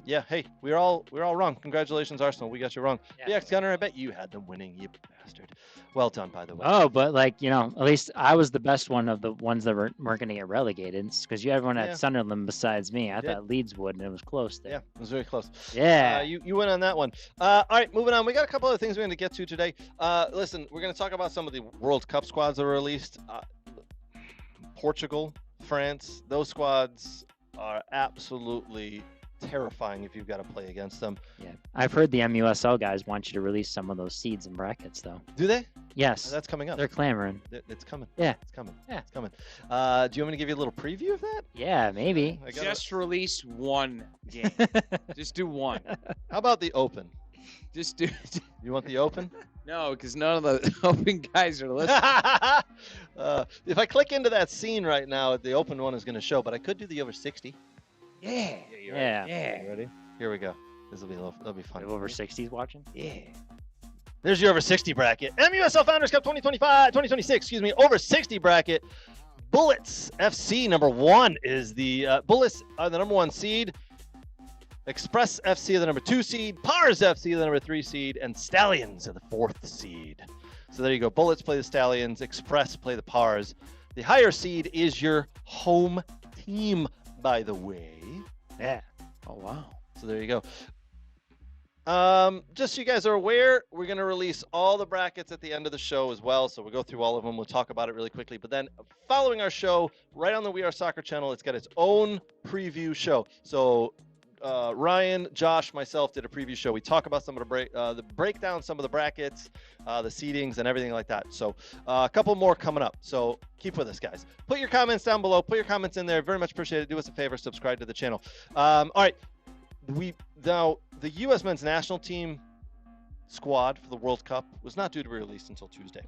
Yeah. Hey, we're all wrong. Congratulations, Arsenal. We got you wrong. Yeah. BX Gunner, I bet you had them winning, you bastard. Well done, by the way. Oh, but like, at least I was the best one of the ones that weren't going to get relegated because everyone had Yeah. Sunderland besides me. I did. thought Leeds would, and it was close there. Yeah, it was very close. Yeah. You went on that one. All right, moving on. We got a couple other things we're going to get to today. Listen, we're going to talk about some of the World Cup squads that were released. Portugal, France, those squads are absolutely terrifying if you've got to play against them. Yeah. I've heard the MUSL guys want you to release some of those seeds and brackets, though. Do they? Yes. That's coming up. They're clamoring. It's coming. Yeah. It's coming. Yeah. It's coming. Do you want me to give you a little preview of that? Yeah, maybe. I gotta- Just release one game. Just do one. How about the Open? Just do. You want the Open? No, because none of the open guys are listening. If I click into that scene right now, the Open one is going to show, but I could do the over 60. Yeah. Yeah. Yeah. You ready? Here we go. This will be that'll be fun. We have over 60s watching? Yeah. There's your over 60 bracket. MUSL Founders Cup 2026, excuse me, over 60 bracket. Bullets FC number 1 is the Bullets are the number 1 seed. Express FC are the number 2 seed. Pars FC are the number 3 seed, and Stallions are the 4th seed. So there you go. Bullets play the Stallions. Express play the Pars. The higher seed is your home team, by the way. Yeah. Oh wow. So there you go. Just so you guys are aware, we're going to release all the brackets at the end of the show as well. So we'll go through all of them. We'll talk about it really quickly. But then following our show, right on the We Are Soccer channel, it's got its own preview show. So Ryan, Josh, myself did a preview show. We talk about some of the breakdown, some of the brackets, the seedings, and everything like that. So a couple more coming up. So keep with us, guys. Put your comments down below. Put your comments in there. Very much appreciate it. Do us a favor. Subscribe to the channel. All right. Now the U.S. men's national team squad for the World Cup was not due to be released until Tuesday.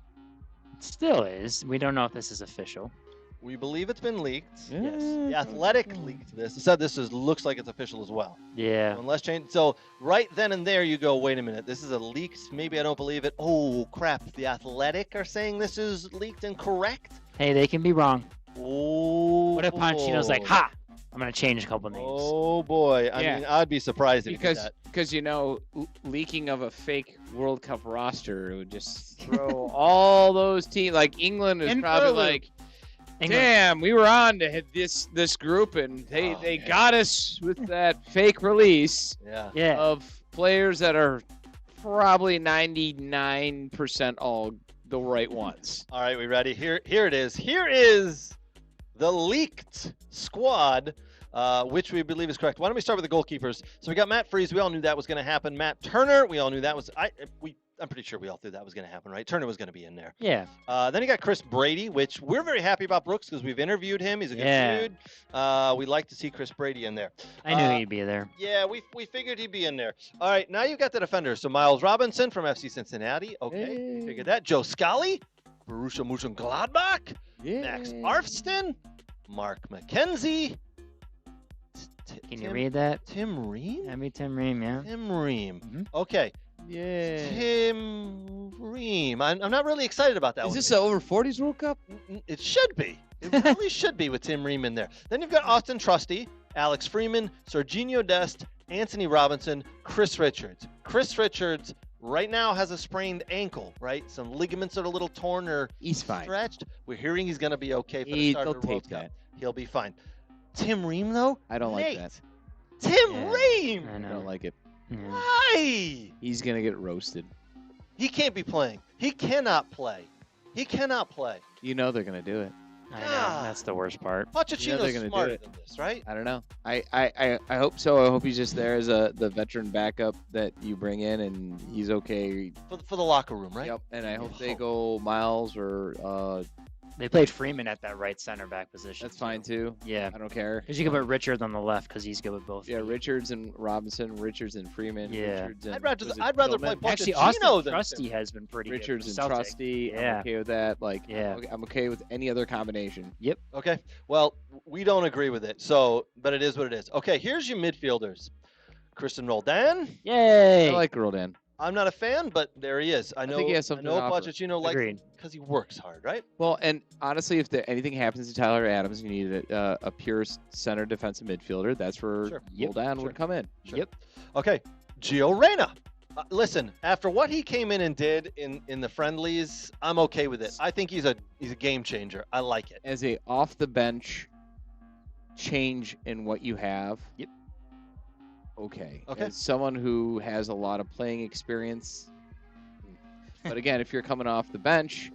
It still is. We don't know if this is official. We believe it's been leaked. Yes. The Athletic leaked this. It said looks like it's official as well. Yeah. Unless change. So right then and there, you go, wait a minute. This is a leaked. Maybe I don't believe it. Oh crap! The Athletic are saying this is leaked and correct. Hey, they can be wrong. Oh. What if Pochettino's like, ha! I'm going to change a couple names. Oh boy! I Yeah. mean, I'd be surprised if he did Because that. leaking of a fake World Cup roster would just throw all those teams. Like England is And probably Furley. like, England. damn, we were on to hit this group and they man. got us with that fake release Yeah. Yeah. of players that are probably 99% all the right ones. All right, we ready? Here it is. Here is the leaked squad, which we believe is correct. Why don't we start with the goalkeepers? So we got Matt Freese. We all knew that was going to happen. Matt Turner. We all knew that was. I'm pretty sure we all knew that was going to happen, right? Turner was going to be in there. Yeah. Then you got Chris Brady, which we're very happy about, Brooks, because we've interviewed him. He's a good Yeah. dude. We'd like to see Chris Brady in there. I knew he'd be there. Yeah, we figured he'd be in there. All right, now you've got the defenders. So Miles Robinson from FC Cincinnati. Okay, we figured that. Joe Scally, Borussia Mönchengladbach, Max Arfston, Mark McKenzie. Can you read that? Tim Ream? That'd be Tim Ream, yeah. Tim Ream. Mhm. Okay. Yeah. Tim Ream. I'm not really excited about that Is one. this an over 40s World Cup? It should be. It really should be with Tim Ream in there. Then you've got Austin Trusty, Alex Freeman, Serginho Dest, Anthony Robinson, Chris Richards. Chris Richards right now has a sprained ankle, right? Some ligaments are a little torn or He's fine. stretched. We're hearing he's going to be okay for the start They'll of the World tape Cup. that. He'll be fine. Tim Ream, though? I don't like Nate, that. Tim Yeah, Ream! I I know. don't like it. Yeah. Why? He's gonna get roasted. He can't be playing. He cannot play. He cannot play. You know they're gonna do it. I know. That's the worst part. Pochettino's gonna do smarter it. than this, right? I don't know. I hope so. I hope he's just there as the veteran backup that you bring in, and he's okay. For the locker room, right? Yep. And I hope they go Miles or They played Freeman at that right center back position. that's fine too. Yeah. I don't care. Because you can put Richards on the left because he's good with both. Yeah, feet. Richards and Robinson, Richards and Freeman. Yeah. Richards and, I'd rather was it rather play Tillman? Actually, Pochettino Austin than Trusty has been pretty Richards good. and for Celtic. Trusty. I'm Yeah. okay with that. Like, Yeah. I'm okay with any other combination. Okay. Well, we don't agree with it. So, but it is what it is. Okay. Here's your midfielders. Christian Roldan. Yay! I like Roldan. I'm not a fan, but there he is. I know. think he has something I know to offer. Pochettino likes Agreed. because he works hard, right? Well, and honestly, if anything happens to Tyler Adams, you need a pure center defensive midfielder. That's where Sure. Roldan Sure. would come in. Sure. Yep. Okay. Gio Reyna. Listen, after what he came in and did in the friendlies, I'm okay with it. I think he's a game changer. I like it. As a off the bench change in what you have. Yep. Okay. Okay. As someone who has a lot of playing experience. But again, if you're coming off the bench,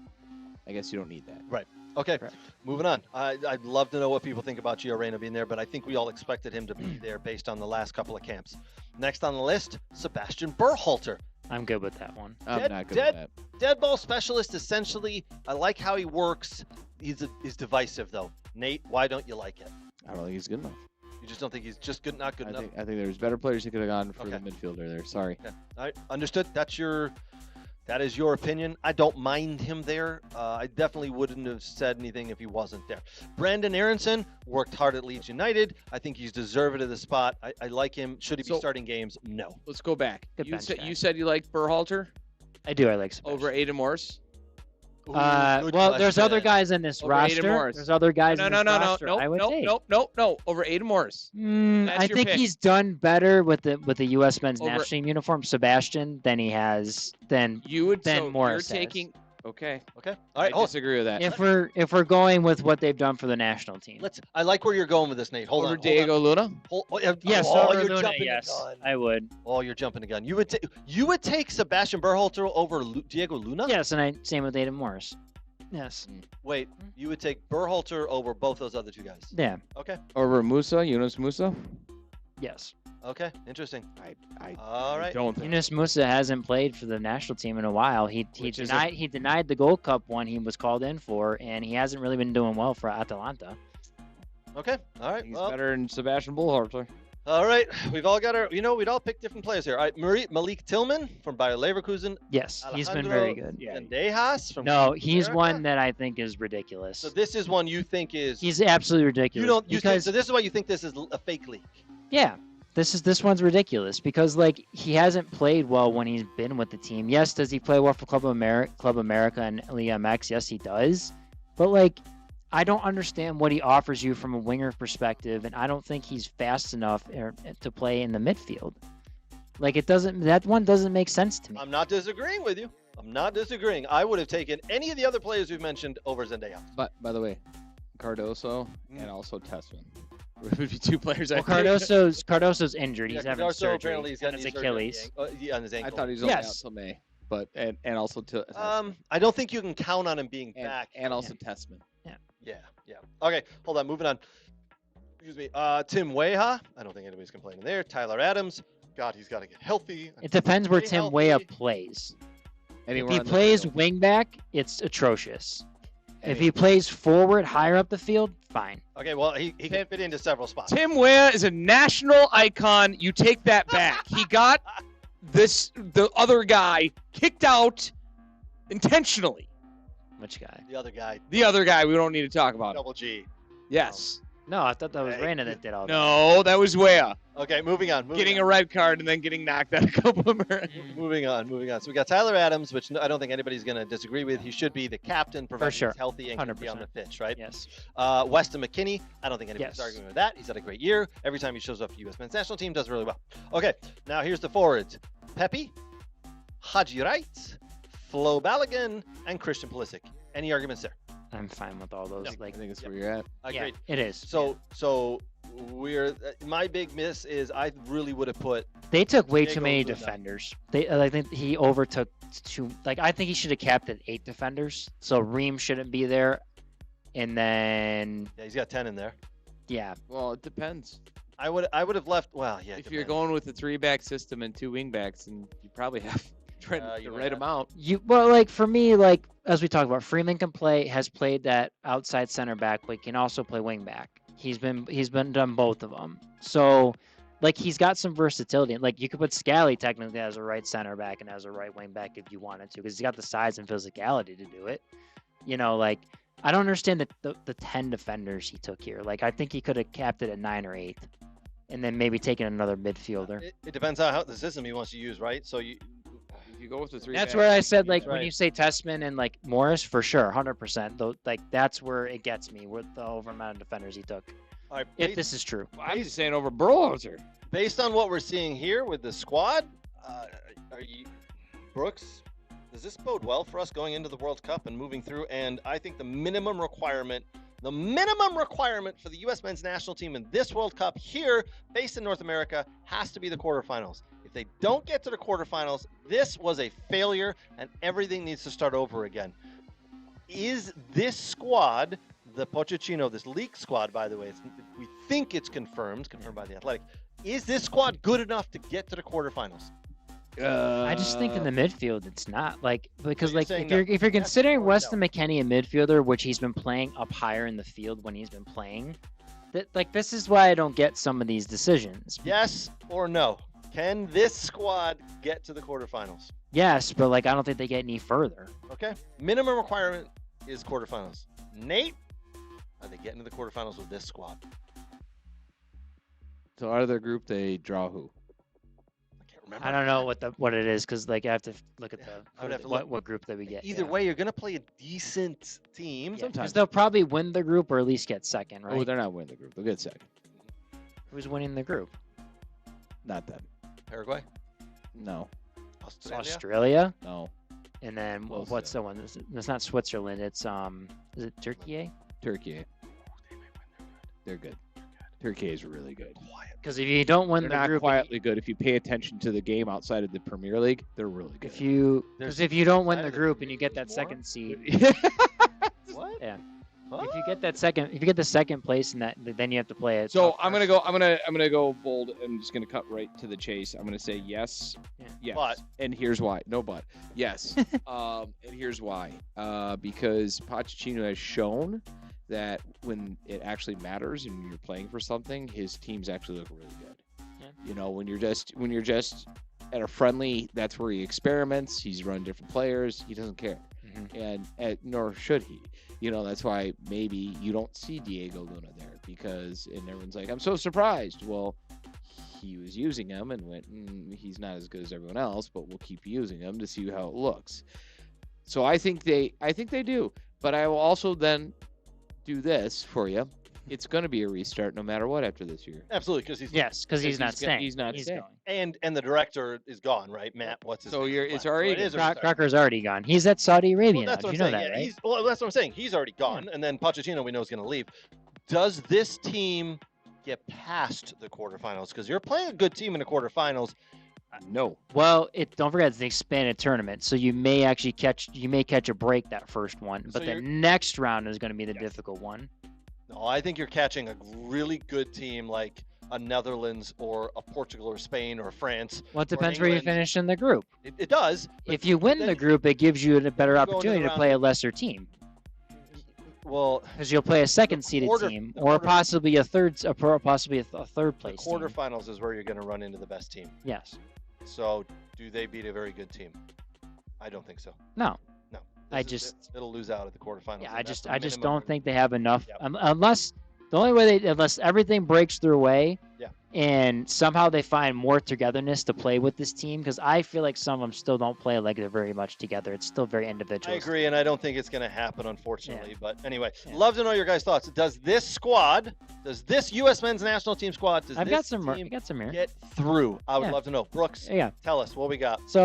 I guess you don't need that. Okay, Correct. moving on. I'd love to know what people think about Gio Reyna being there, but I think we all expected him to be there based on the last couple of camps. Next on the list, Sebastian Berhalter. I'm good with that one. I'm Dead- not good dead- with that. Dead ball specialist, essentially. I like how he works. He's divisive, though. Nate, why don't you like it? I don't think he's good enough. You just don't think he's just good, not good I enough? think there's better players who could have gone for the Okay. midfielder there. Sorry. Okay. All right, understood. That is your opinion. I don't mind him there. I definitely wouldn't have said anything if he wasn't there. Brandon Aronson worked hard at Leeds United. I think he's deserved of the spot. I like him. Should he be So- starting games? No. Let's go back. Good bench guy. You said you liked Berhalter I do. I like Sebastian. over Aiden Morse. Ooh, Well, good there's other question. guys in this Over Aiden roster. Morris. There's other guys No, in no, this no, no, roster I would take. no. Over Aiden Morse. That's I your think pick. he's done better with the U.S. men's Over- national team uniform, Sebastian, than he has than You would Ben so Morris you're has. taking. Okay. Okay. All right. I Hold. disagree with that. if we're going with what they've done for the national team. I like where you're going with this, Nate. Hold over on. Diego Luna. Yes, oh, over you're Luna, jumping yes, the gun. I would. Oh, you're jumping the gun. You would take Sebastian Berhalter over Diego Luna? Yes, and same with Aiden Morris. Yes. Wait, you would take Berhalter over both those other two guys? Yeah. Okay. Over Musa, Yunus Musa. Yes. Okay. Interesting. I All right. don't think. Yunus Musa hasn't played for the national team in a while. He Which is denied the Gold Cup one he was called in for, and he hasn't really been doing well for Atalanta. Okay. All right. He's Well, better than Sebastian Berhalter. all right. We've all got our. We'd all pick different players here. All right. Malik Tillman from Bayer Leverkusen. Yes, he's been very Alejandro good. Bandejas from. No, he's America? one that I think is ridiculous. So this is one you think is. He's absolutely ridiculous. You don't. You think, because so this is why you think this is a fake league. yeah, this one's ridiculous because like he hasn't played well when he's been with the team. Yes, does he play well for Club America and Liga MX? Yes, he does. But like, I don't understand what he offers you from a winger perspective, and I don't think he's fast enough to play in the midfield. Like that one doesn't make sense to me. I'm not disagreeing with you. I'm not disagreeing. I would have taken any of the other players we've mentioned over Zendaya. But by the way, Cardoso Mm. and also Tessman would be two players. Well, I think. Cardoso's injured. He's having Cardoso surgery apparently he's got on his knee surgery on his Achilles. on his I ankle. thought he was only out Yes. till May, but and also to I don't think you can count on him being and, back. and also Tessman. Yeah. Okay, hold on. Moving on. Excuse me. Tim Weah. I don't think anybody's complaining there. Tyler Adams. God, he's got to get healthy. It depends where Stay Tim healthy. Weah plays. Anywhere If he on the plays field. wing back, it's atrocious. If Any- he plays forward, higher up the field, fine. Okay, well, he can fit into several spots. Tim Weah is a national icon. You take that back. He got the other guy kicked out intentionally. Which guy? The other guy, The other guy, we don't need to talk about. Double G. Yes. No, I thought that was Hey. Reyna that did all that. No, that was Weah Okay, moving on. getting a red card and then getting knocked out a couple of minutes. Moving on. So we got Tyler Adams, which I don't think anybody's going to disagree with. He should be the captain, provided sure. he's healthy and can be on the 100%. pitch, right? Yes. Weston McKennie, I don't think anybody's Yes. arguing with that. He's had a great year. Every time he shows up for U.S. men's national team, does really well. Okay, now here's the forwards. Pepe, Haji Wright, Flo Balogun, and Christian Pulisic. Any arguments there? I'm fine with all those. No, I Like, think it's where you're at. Agreed. yeah, it is. So we're my big miss is I really would have put They took way too Diego many Luna. defenders. I think he overtook two. Like, I think he should have capped at 8 defenders. So Ream shouldn't be there, And then, Yeah, he's got 10 in there. yeah, Well, it depends. I would have left. Well, yeah. If you're going with a 3-back system and 2 wingbacks, and you probably have the you right might have. amount. well, like for me, like as we talked about, Freeman has played that outside center back, but he can also play wing back. He's been done both of them. So, like he's got some versatility. Like you could put Scally technically as a right center back and as a right wing back if you wanted to, because he's got the size and physicality to do it. Like I don't understand the 10 defenders he took here. Like I think he could have capped it at 9 or 8, and then maybe taken another midfielder. It depends on how the system he wants to use, right? So If you go with the 3. That's where I said, like, Right. when you say Testman and, like, Morris, for sure, 100%. Though, like, that's where it gets me with the over amount of defenders he took. all right, If this is true. I'm just saying over Burlhauser. based on what we're seeing here with the squad, are you Brooks? Does this bode well for us going into the World Cup and moving through? And I think the minimum requirement for the U.S. men's national team in this World Cup here, based in North America, has to be the quarterfinals. If they don't get to the quarterfinals, this was a failure, and everything needs to start over again. Is this squad, the Pochettino, this league squad, by the way, we think it's confirmed by the Athletic. Is this squad good enough to get to the quarterfinals? I just think in the midfield it's not, like, because you're like saying if you're considering or Weston McKennie a midfielder, which he's been playing up higher in the field when he's been playing, that like this is why I don't get some of these decisions. Yes or no? Can this squad get to the quarterfinals? Yes, but like I don't think they get any further. Okay. Minimum requirement is quarterfinals. Nate, are they getting to the quarterfinals with this squad? So out of their group, they draw who? I can't remember. I don't know what it is, because like I have to look at I would have to what look. group that we get. Either yeah. way, you're going to play a decent team. Yeah, Sometimes. because they'll probably win the group or at least get second, right? Oh, they're not winning the group. They'll get second. Who's winning the group? Not them. Paraguay? No. It's Australia? Australia, No. and then Close what's enough. the one? It's not Switzerland. It's is it Turkey? Turkey. They're good. Turkey is really good. Because if you don't win They're the not group, quietly good. If you pay attention to the game outside of the Premier League, they're really good. if you don't win outside the of the group Premier and you get League, that there's second more? seed, What? Yeah. Huh? if you get the second place in that, then you have to play it. So I'm gonna go bold. I'm just gonna cut right to the chase. I'm gonna say yes, Yeah. yes, But. and here's why. No but. Yes, and here's why. Because Pochettino has shown that when it actually matters and you're playing for something, his teams actually look really good. Yeah. When you're just at a friendly, that's where he experiments. He's run different players. He doesn't care, and nor should he. That's why maybe you don't see Diego Luna there, because and everyone's like, I'm so surprised. Well, he was using him and went, he's not as good as everyone else, but we'll keep using him to see how it looks. So I think they do, but I will also then do this for you. It's going to be a restart no matter what after this year. Absolutely, because he's because he's not staying. He's not staying. going. and the director is gone, right? Matt, what's his So name? it's already it is a Croc- restart. Crocker's already gone. He's at Saudi Arabia Well, that's now. what You I'm know saying. that, Yeah, right? that's what I'm saying. He's already gone, and then Pochettino we know is going to leave. Does this team get past the quarterfinals? Because you're playing a good team in the quarterfinals. No. Well, don't forget it's an expanded tournament, so you may actually catch a break that first one, So but the you're- next round is going to be the difficult one. No, I think you're catching a really good team like a Netherlands or a Portugal or Spain or France. Well, it depends where you England. finish in the group. It does. but If you win then the group, it gives you a better you go into the opportunity to round play a of- lesser team, Well, because you'll play a second-seeded quarter- team the or quarter- possibly a third place the team. quarterfinals is where you're going to run into the best team. Yes. So, do they beat a very good team? I don't think so. No. No. I This is- just- it'll lose out at the quarterfinals. Yeah, and I that's just the I just minimum. don't think they have enough Yep. unless the only way unless everything breaks their way. Yeah. And somehow they find more togetherness to play with this team, because I feel like some of them still don't play like they're very much together. It's still very I individual. agree, and I don't think it's going to happen, unfortunately. But anyway, Yeah. love to know your guys' thoughts. Does this U.S. men's national team squad, does I've this got some team here. get through? I would Yeah. love to know. Brooks, Yeah. tell us what we got. So,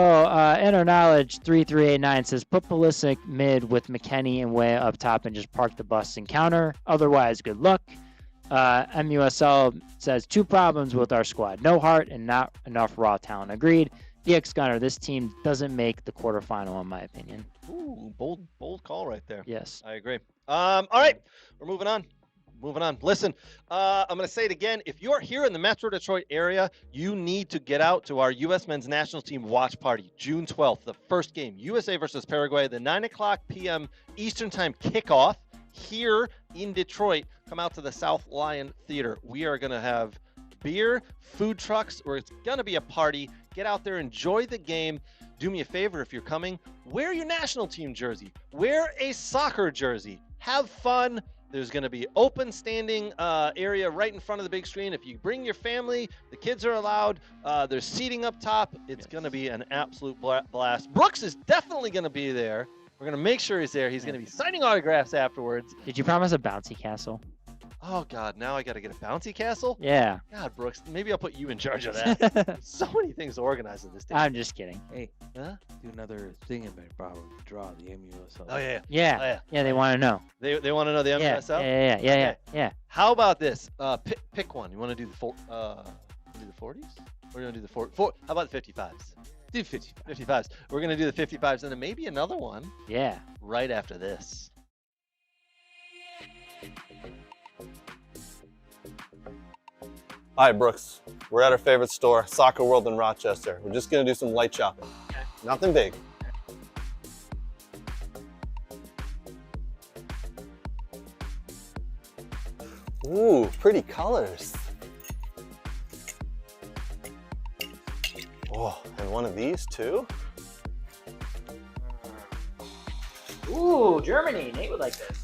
Inner Knowledge 3389 says put Pulisic mid with McKennie and Way up top and just park the bus and counter. Otherwise, good luck. MUSL says 2 problems with our squad: no heart and not enough raw talent. Agreed. DX Gunner, this team doesn't make the quarterfinal, in my opinion. Ooh, bold call right there. Yes. I agree. All right, we're moving on. Listen, I'm going to say it again. If you're here in the Metro Detroit area, you need to get out to our U.S. men's national team watch party, June 12th, the first game, USA versus Paraguay, the 9 o'clock p.m. Eastern Time kickoff here in Detroit. Come out to the South Lion Theater. We are going to have beer, food trucks, or it's going to be a party. Get out there, enjoy the game. Do me a favor if you're coming, wear your national team jersey, wear a soccer jersey, have fun. There's going to be open standing area right in front of the big screen. If you bring your family, the kids are allowed. There's seating up top. It's going to be an absolute blast. Brooks is definitely going to be there. We're going to make sure he's there. He's going to be signing autographs afterwards. Did you promise a bouncy castle? Oh, God, now I got to get a bouncy castle? Yeah. God, Brooks, maybe I'll put you in charge of that. So many things to organize in this day. I'm just kidding. Hey, Huh? do another thing in my problem. Draw the MUSL. Oh, yeah. Yeah. Yeah, they want to know. They want to know the Yeah. MUSL? Yeah. How about this? Pick one. You want to do the 40s? Or you want to do the how about the 55s? Do 55. 55s. We're going to do the 55s and then maybe another one Yeah. right after this. Hi, Brooks. We're at our favorite store, Soccer World in Rochester. We're just gonna do some light shopping. Nothing big. Ooh, pretty colors. Oh, and one of these too? Ooh, Germany. Nate would like this.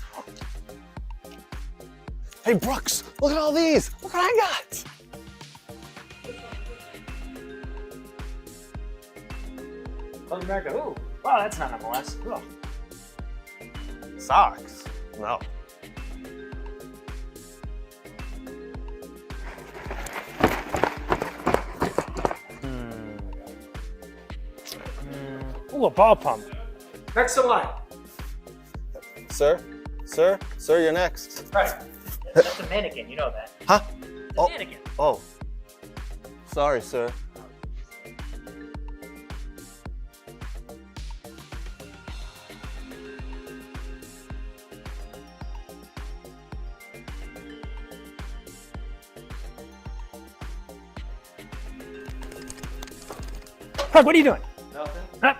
Hey, Brooks, look at all these. Look what I got. South America. Ooh. Wow, that's not MLS. Cool. Socks? No. Ooh, a ball pump. Next to line. Sir, you're next. Right. That's a mannequin. You know that. Huh? It's a Oh. mannequin. Oh. Sorry, sir. Craig, what are you doing? Nothing. Huh?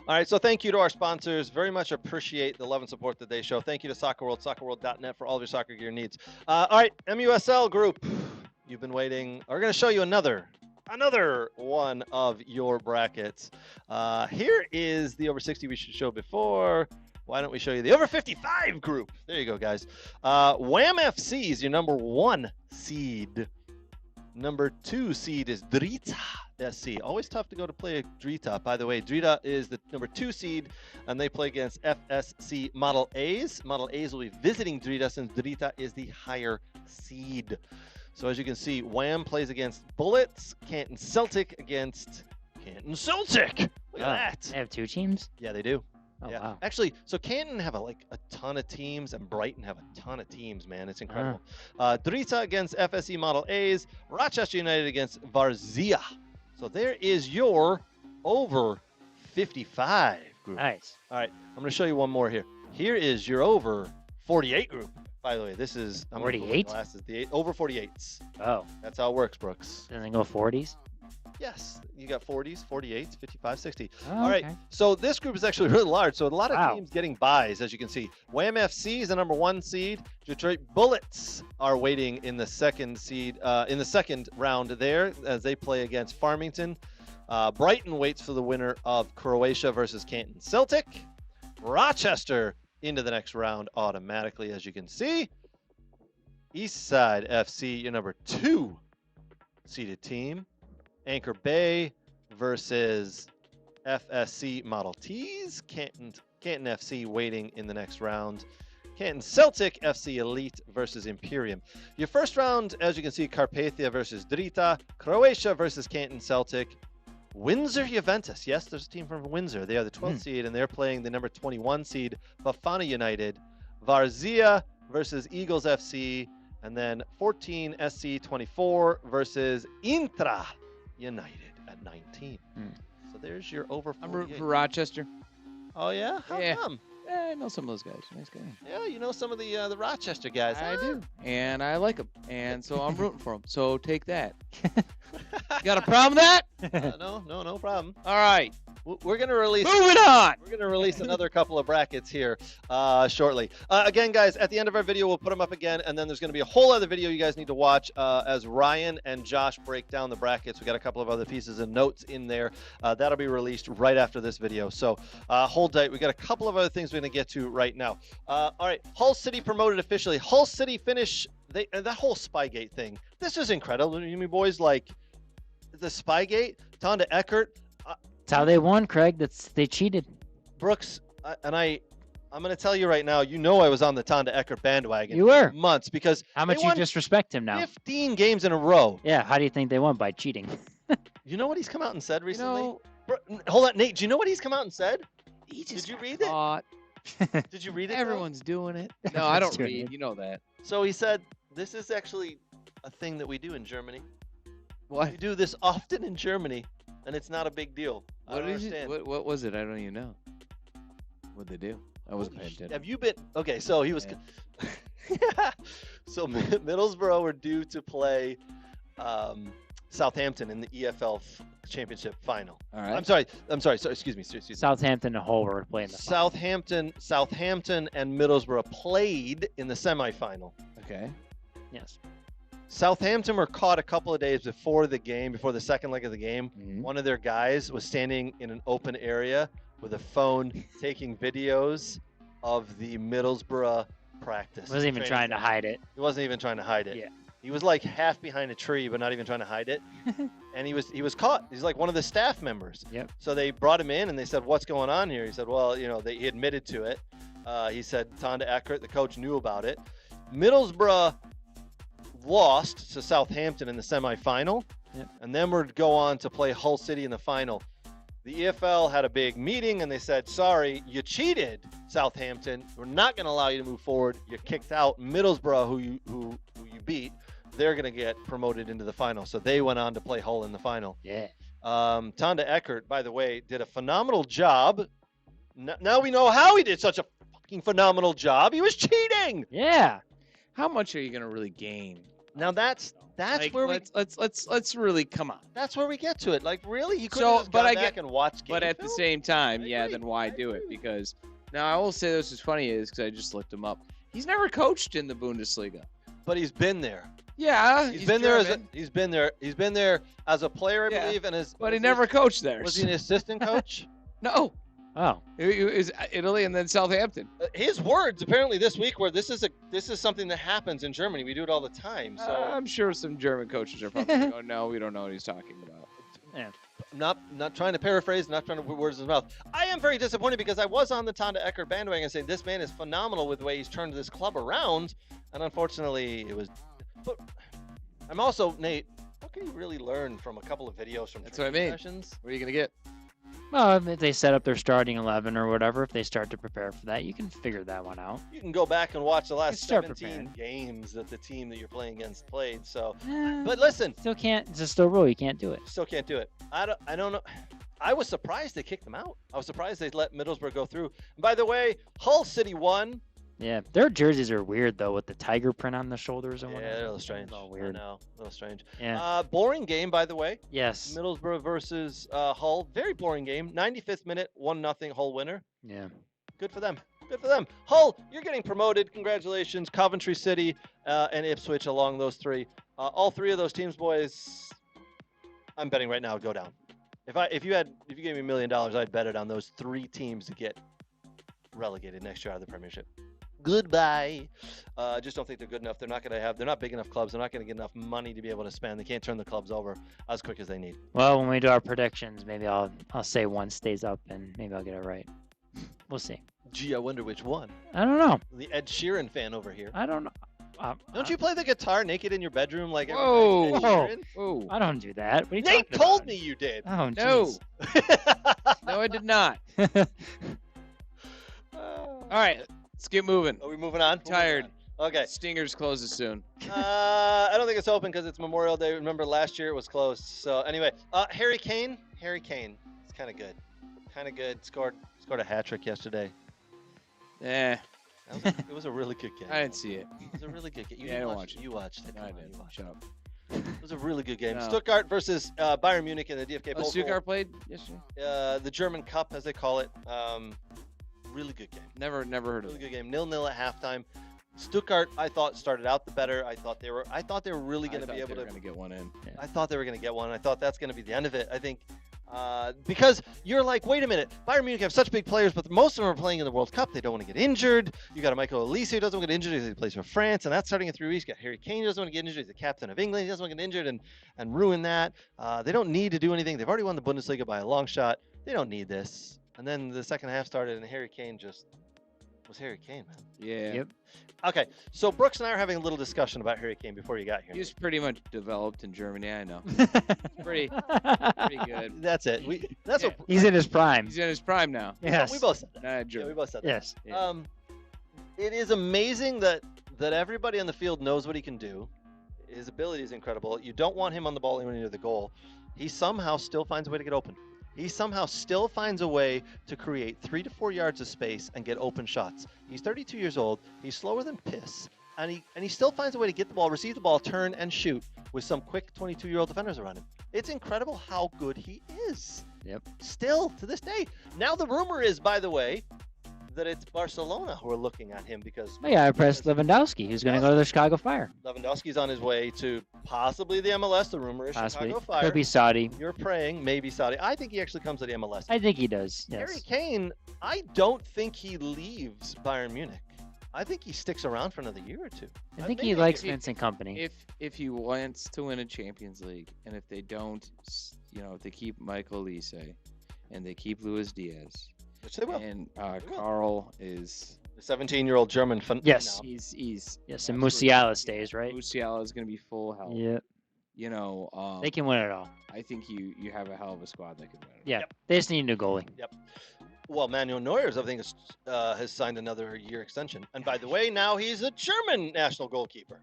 All right, so thank you to our sponsors. Very much appreciate the love and support that they show. Thank you to Soccer World, soccerworld.net for all of your soccer gear needs. All right, MUSL group. You've been waiting. We're going to show you another one of your brackets. Here is the over 60 we should show before. Why don't we show you the over 55 group? There you go, guys. Wham FC is your number 1 seed. Number 2 seed is Drita SC. Always tough to go to play Drita. By the way, Drita is the number 2 seed, and they play against FSC Model A's. Model A's will be visiting Drita since Drita is the higher seed. So as you can see, Wham plays against Bullets, Canton Celtic against Canton Celtic. Look at that. They have 2 teams? Yeah, they do. Oh, Yeah. wow. Actually, so Canton have a ton of teams, and Brighton have a ton of teams, man. It's incredible. Drita against FSE Model A's, Rochester United against Varzia. So there is your over 55 group. Nice. All right, I'm going to show you one more here. Here is your over 48 group. By the way, this is 48? Glasses, the over 48s. Oh. That's how it works, Brooks. Doesn't it go 40s? Yes, you got 40s, 48s, 55, 60. Oh, All right, okay. so this group is actually really large. So a lot of Wow. teams getting buys, as you can see. Wham FC is the number 1 seed. Detroit Bullets are waiting in the second seed, in the second round there, as they play against Farmington. Brighton waits for the winner of Croatia versus Canton Celtic. Rochester into the next round automatically, as you can see. Eastside FC, your number 2 seeded team. Anchor Bay versus FSC Model T's. Canton FC waiting in the next round. Canton Celtic FC Elite versus Imperium. Your first round, as you can see, Carpathia versus Drita. Croatia versus Canton Celtic. Windsor Juventus. Yes, there's a team from Windsor. They are the 12th seed, and they're playing the number 21 seed, Bafana United. Varzia versus Eagles FC. And then 14 SC 24 versus Intra United at 19. So there's your over 48. I'm rooting for Rochester. Oh, yeah? How Yeah. come? Yeah, I know some of those guys. Nice guy. Yeah, you know some of the Rochester guys. I huh? do. And I like them. And so I'm rooting for them. So take that. Got a problem with that? No problem. All right. We're going to release... Moving on. We're going to release another couple of brackets here shortly. Again, guys, at the end of our video, we'll put them up again, and then there's going to be a whole other video you guys need to watch as Ryan and Josh break down the brackets. We got a couple of other pieces and notes in there. That'll be released right after this video. So hold tight. We got a couple of other things we're going to get to right now. All right, Hull City promoted officially. Hull City finish that whole Spygate thing. This is incredible. You mean, boys, like the Spygate, Tonda Eckert. That's how they won, Craig. They cheated. Brooks, I'm going to tell you right now, you know I was on the Tonda Eckert bandwagon. You were. For months because How much you disrespect him now? 15 games in a row. Yeah, how do you think they won? By cheating. You know what he's come out and said recently? You Hold on, Nate. Do you know what he's come out and said? just Did you got read it? caught. Did you read it? Everyone's doing it. No, I don't doing read. it. You know that. So he said, this is actually a thing that we do in Germany. What? We do this often in Germany, and it's not a big deal. I What don't is it? understand. What was it? I don't even know. What'd they do? I wasn't paying attention. Have you been okay? So he was. So Middlesbrough were due to play Southampton in the EFL Championship final. All right. I'm sorry. So excuse me. Southampton and Hull were playing the final. Southampton and Middlesbrough played in the semifinal. Okay. Yes. Southampton were caught a couple of days before the second leg of the game. Mhm. One of their guys was standing in an open area with a phone taking videos of the Middlesbrough practice. Wasn't even trying to hide it. He wasn't even trying to hide it. Yeah. He was like half behind a tree, but not even trying to hide it. And he was caught. He's like one of the staff members. Yep. So they brought him in and they said, "What's going on here?" He said, "Well, you know," he admitted to it. He said Tonda Eckert, the coach, knew about it. Middlesbrough lost to Southampton in the semifinal, and then we're to go on to play Hull City in the final. The EFL had a big meeting and they said, "Sorry, you cheated, Southampton. We're not going to allow you to move forward. You're kicked out." Middlesbrough, who you beat, they're going to get promoted into the final. So they went on to play Hull in the final. Yeah. Tonda Eckert, by the way, did a phenomenal job. Now we know how he did such a fucking phenomenal job. He was cheating. Yeah. How much are you gonna really gain? Now that's Like, where let's really come on. that's where we get to it. Like, really, you could So, just but gone I back get- and watched. But game at the film? same time, I yeah, agree. then why I do it? agree. Because now I will say this is funny is because I just looked him up. He's never coached in the Bundesliga. But he's been there. Yeah, He's been there German, he's been there as a player, I Yeah, believe, and but he never coached there. was he an assistant coach? No, Oh. he was Italy and then Southampton. His words apparently this week were this is something that happens in Germany. We do it all the time. So I'm sure some German coaches are probably going, no, we don't know what he's talking about. I'm not trying to paraphrase, not trying to put words in his mouth. I am very disappointed because I was on the Tonda Eckert bandwagon and saying this man is phenomenal with the way he's turned this club around, and unfortunately it was. But I'm also, Nate, what can you really learn from a couple of videos from That's what I training mean. sessions? What are you gonna get? Well, if they set up their starting 11 or whatever, if they start to prepare for that, you can figure that one out. You can go back and watch the last start 17 preparing. games that the team that you're playing against played. So, Eh, but listen, still can't. It's a still rule. You can't do it. still can't do it. I don't know. I was surprised they kicked them out. I was surprised they let Middlesbrough go through. And by the way, Hull City won. Yeah, their jerseys are weird though, with the tiger print on the shoulders and Yeah, whatnot. they're a little strange. It's all I weird. know, a little strange. Yeah. Boring game, by the way. Yes. Middlesbrough versus Hull. Very boring game. 95th minute, 1-0 Hull winner. Yeah. Good for them. Good for them. Hull, you're getting promoted. Congratulations. Coventry City and Ipswich along those three. All three of those teams, boys, I'm betting right now go down. If you gave me $1 million, I'd bet it on those three teams to get relegated next year out of the Premiership. Goodbye. I just don't think they're good enough. They're not big enough clubs. They're not going to get enough money to be able to spend. They can't turn the clubs over as quick as they need. Well, when we do our predictions, maybe I'll say one stays up and maybe I'll get it right. We'll see. Gee, I wonder which one. I don't know. The Ed Sheeran fan over here. I don't know. Don't you play the guitar naked in your bedroom like Whoa. everybody? Ed Sheeran? Whoa. I don't do that. What are you Nate talking told about? me you did. Oh, No. jeez. No, I did not. All right, let's get moving. Are we moving on? Tired. Okay. Stingers closes soon. I don't think it's open because it's Memorial Day. Remember last year it was closed. So anyway, Harry Kane. It's kind of good. Scored a hat trick yesterday. Eh, It was a really good game. I didn't see it. It was a really good game. You Yeah, I didn't didn't watch watch You watched it. No, I didn't. Shut up. It was a really good game. No. Stuttgart versus Bayern Munich in the DFK Oh, Bowl. Stuttgart played yesterday? The German Cup, as they call it. Really good game. Never heard of Really it. good game. 0-0 at halftime. Stuttgart, I thought, started out the better. I thought they were really going to be able to. Going to get one in. I thought they were going to get one. I thought that's going to be the end of it. I think because you're like, wait a minute, Bayern Munich have such big players, but most of them are playing in the World Cup. They don't want to get injured. You got a Michael Olise who doesn't want to get injured because he plays for France, and that's starting in 3 weeks. You got Harry Kane who doesn't want to get injured. He's the captain of England. He doesn't want to get injured and ruin that. They don't need to do anything. They've already won the Bundesliga by a long shot. They don't need this. And then the second half started, and Harry Kane just was Harry Kane, man. Yeah. Yep. Okay, so Brooks and I are having a little discussion about Harry Kane before you got here. He's pretty much developed in Germany. I know. Pretty good. That's it. That's what He's in his prime. He's in his prime now. Yes. we both said that. Not Yeah, German. we both said that. Yes. Yeah. It is amazing that everybody on the field knows what he can do. His ability is incredible. You don't want him on the ball anywhere near the goal. He somehow still finds a way to get open. He somehow still finds a way to create 3 to 4 yards of space and get open shots. He's 32 years old. He's slower than piss. And he still finds a way to get the ball, receive the ball, turn, and shoot with some quick 22-year-old defenders around him. It's incredible how good he is. Yep. Still, to this day. Now the rumor is, by the way, that it's Barcelona who are looking at him because Oh, yeah, I pressed Lewandowski, who's going to go to the Chicago Fire. Lewandowski's on his way to possibly the MLS. The rumor is Possibly. Chicago Fire. Could be Saudi. You're praying, maybe Saudi. I think he actually comes to the MLS. I think he does. Harry Yes. Kane, I don't think he leaves Bayern Munich. I think he sticks around for another year or two. I think Maybe he likes if- Vincent Company. If he wants to win a Champions League, and if they don't, if they keep Michael Olise, and they keep Luis Diaz, Which they will. and will. Carl is The 17-year-old German. Yes. he's Yes, and absolutely- Musiala stays, right? Musiala is going to be full health. Yep. They They can win it all. I think you have a hell of a squad that can win it. Yeah. They just need a new goalie. Well, Manuel Neuer, I think, has signed another year extension. And by the way, now he's a German national goalkeeper.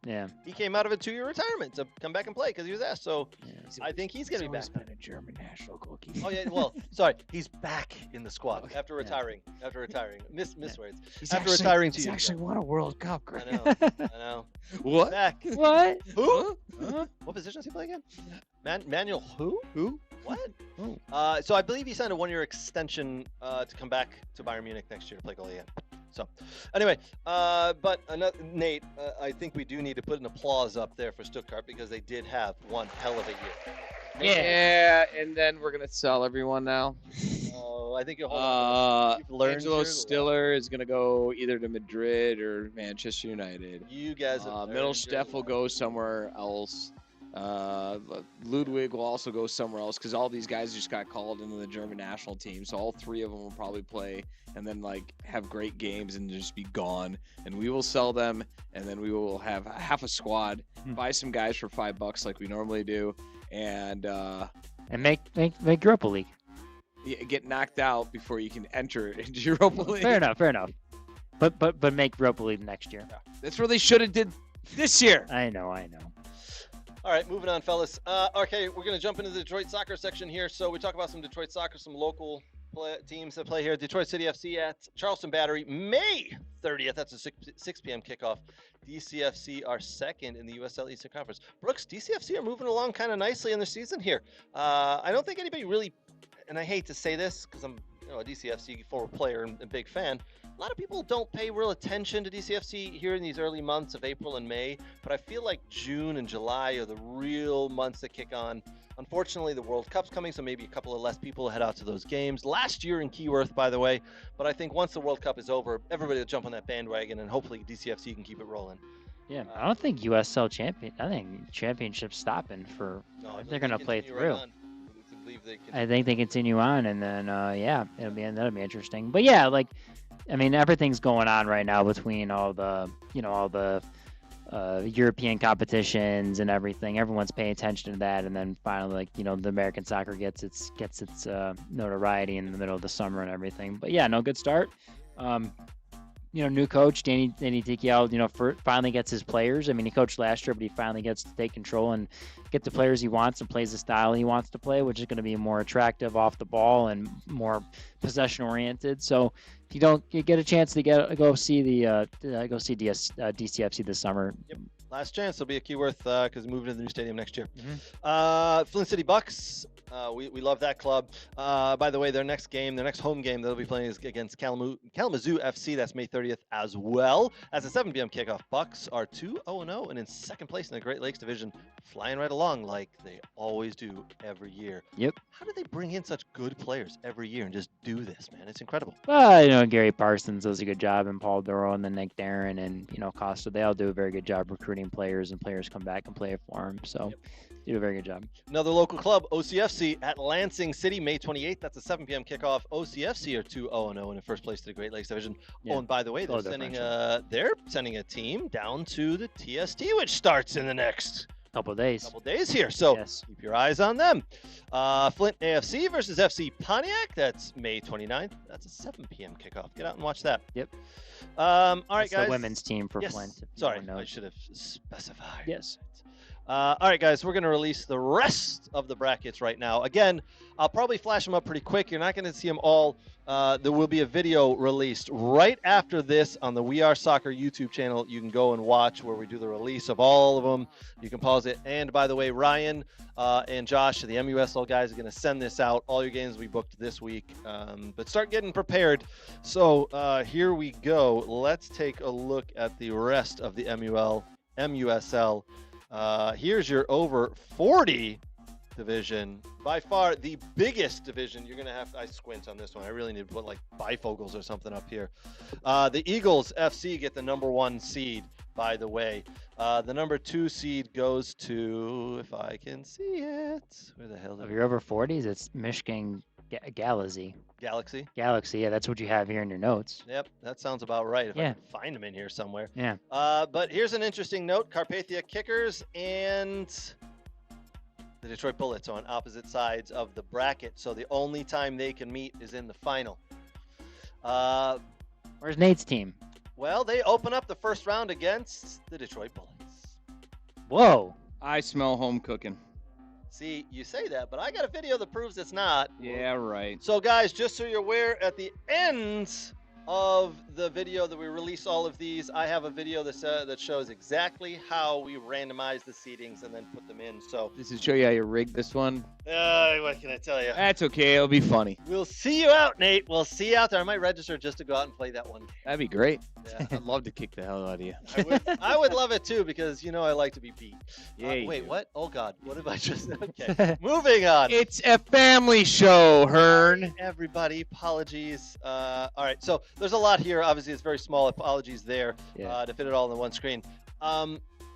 Yeah. He came out of a 2-year retirement to come back and play because he was asked. So I think he's going to be back. been a German national goalkeeper. Oh yeah, well, sorry, he's back in the squad after retiring. Miss words. After retiring 2 years ago. won a World Cup. I know. What? Back. What? Who? Huh? What position does he play again? Manuel who? Who? What? Oh. So I believe he signed a 1-year extension to come back to Bayern Munich next year to play goalie again. So, anyway, but Nate, I think we do need to put an applause up there for Stuttgart because they did have one hell of a year. Yeah, and then we're gonna sell everyone now. Oh, I think you'll hold on. You've learned Angelo your Stiller is gonna go either to Madrid or Manchester United. You guys have Mittelsteff will go somewhere else. Ludwig will also go somewhere else because all these guys just got called into the German national team. So all 3 of them will probably play and then have great games and just be gone. And we will sell them, and then we will have half a squad, buy some guys for $5 like we normally do, and make Europa League. get knocked out before you can enter into Europa League. Fair enough. But make Europa League next year. That's what they should have did this year. I know. All right, moving on, fellas. Okay, we're going to jump into the Detroit soccer section here. So we talk about some Detroit soccer, some local teams that play here. Detroit City FC at Charleston Battery, May 30th. That's a 6 p.m. kickoff. DCFC are second in the USL Eastern Conference. Brooks, DCFC are moving along kind of nicely in their season here. I don't think anybody really, and I hate to say this because I'm a DCFC forward player and big fan. A lot of people don't pay real attention to DCFC here in these early months of April and May, but I feel like June and July are the real months that kick on. Unfortunately, the World Cup's coming, so maybe a couple of less people head out to those games. Last year in Keyworth, by the way, but I think once the World Cup is over, everybody will jump on that bandwagon, and hopefully DCFC can keep it rolling. Yeah, I don't think USL champion. I think championship's stopping for. No, They're gonna play continue through. right on. I believe they can. I think they continue on, and then that'll be interesting. But yeah, everything's going on right now between all the European competitions and everything. Everyone's paying attention to that, and then finally, the American soccer gets its notoriety in the middle of the summer and everything. But yeah, no, good start. new coach, Danny Dichiel, finally gets his players. I mean, he coached last year, but he finally gets to take control and get the players he wants and plays the style he wants to play, which is going to be more attractive off the ball and more possession oriented. So if you get a chance to go see DCFC this summer. Yep. Last chance. There'll be a Keyworth because we're moving to the new stadium next year. Mm-hmm. Flint City Bucks. We love that club. By the way, their next home game they'll be playing is against Kalamazoo FC. That's May 30th as well. As a 7 p.m. kickoff, Bucks are 2-0 and in second place in the Great Lakes Division, flying right along like they always do every year. Yep. How do they bring in such good players every year and just do this, man? It's incredible. Gary Parsons does a good job, and Paul Duro, and then Nick Darren, and Costa. They all do a very good job recruiting players, and players come back and play for them. So. Yep. They do a very good job. Another local club, OCFC at Lansing City, May 28th. That's a 7 p.m. kickoff. OCFC are 2-0 in first place to the Great Lakes Division. Yeah. Oh, and by the way, they're sending a team down to the TST, which starts in the next couple days here. So Keep your eyes on them. Flint AFC versus FC Pontiac. That's May 29th. That's a 7 p.m. kickoff. Get out and watch that. Yep. All right, guys. The women's team for Flint. Sorry, I should have specified. Yes. All right, guys, we're going to release the rest of the brackets right now. Again, I'll probably flash them up pretty quick. You're not going to see them all. There will be a video released right after this on the We Are Soccer YouTube channel. You can go and watch where we do the release of all of them. You can pause it. And by the way, Ryan and Josh, the MUSL guys, are going to send this out. All your games we booked this week. But start getting prepared. So here we go. Let's take a look at the rest of the MUSL. Here's your over 40 division, by far the biggest division. You're gonna have to, I squint on this one. I really need to put like bifocals or something up here. The Eagles FC get the number 1 seed, by the way. The number 2 seed goes to, if I can see it, where the hell is it? If you're over 40s, it's Michigan Galaxy. Yeah, that's what you have here in your notes. Yep, that sounds about right. If I can find them in here somewhere. Yeah. But here's an interesting note. Carpathia Kickers and the Detroit Bullets are on opposite sides of the bracket, so the only time they can meet is in the final. Where's Nate's team? Well, they open up the first round against the Detroit Bullets. Whoa. I smell home cooking. See, you say that, but I got a video that proves it's not. Yeah, right. So, guys, just so you're aware, at the end of the video that we release all of these, I have a video that shows exactly how we randomize the seedings and then put them in. So this is show you how you rigged this one. What can I tell you? That's okay. It'll be funny. We'll see you out, Nate. We'll see you out there. I might register just to go out and play that one game. That'd be great. Yeah. I'd love to kick the hell out of you. I would love it too, because I like to be beat. Yeah. Wait, what? Oh God, what have I just? Okay, moving on. It's a family show, Hearn. Everybody, apologies. All right, so there's a lot here. Obviously, it's very small. Apologies there to fit it all in one screen.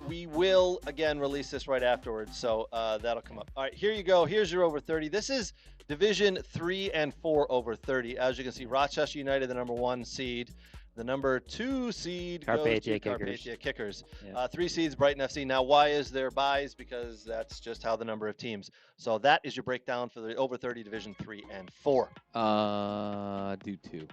We will again release this right afterwards, so that'll come up. All right, here you go. Here's your over 30. This is Division 3 and 4 over 30. As you can see, Rochester United, the number 1 seed. The number 2 seed Carpathia Kickers. Yeah. 3 seeds, Brighton FC. Now, why is there buys? Because that's just how the number of teams. So that is your breakdown for the over 30 Division 3 and 4. Do 2.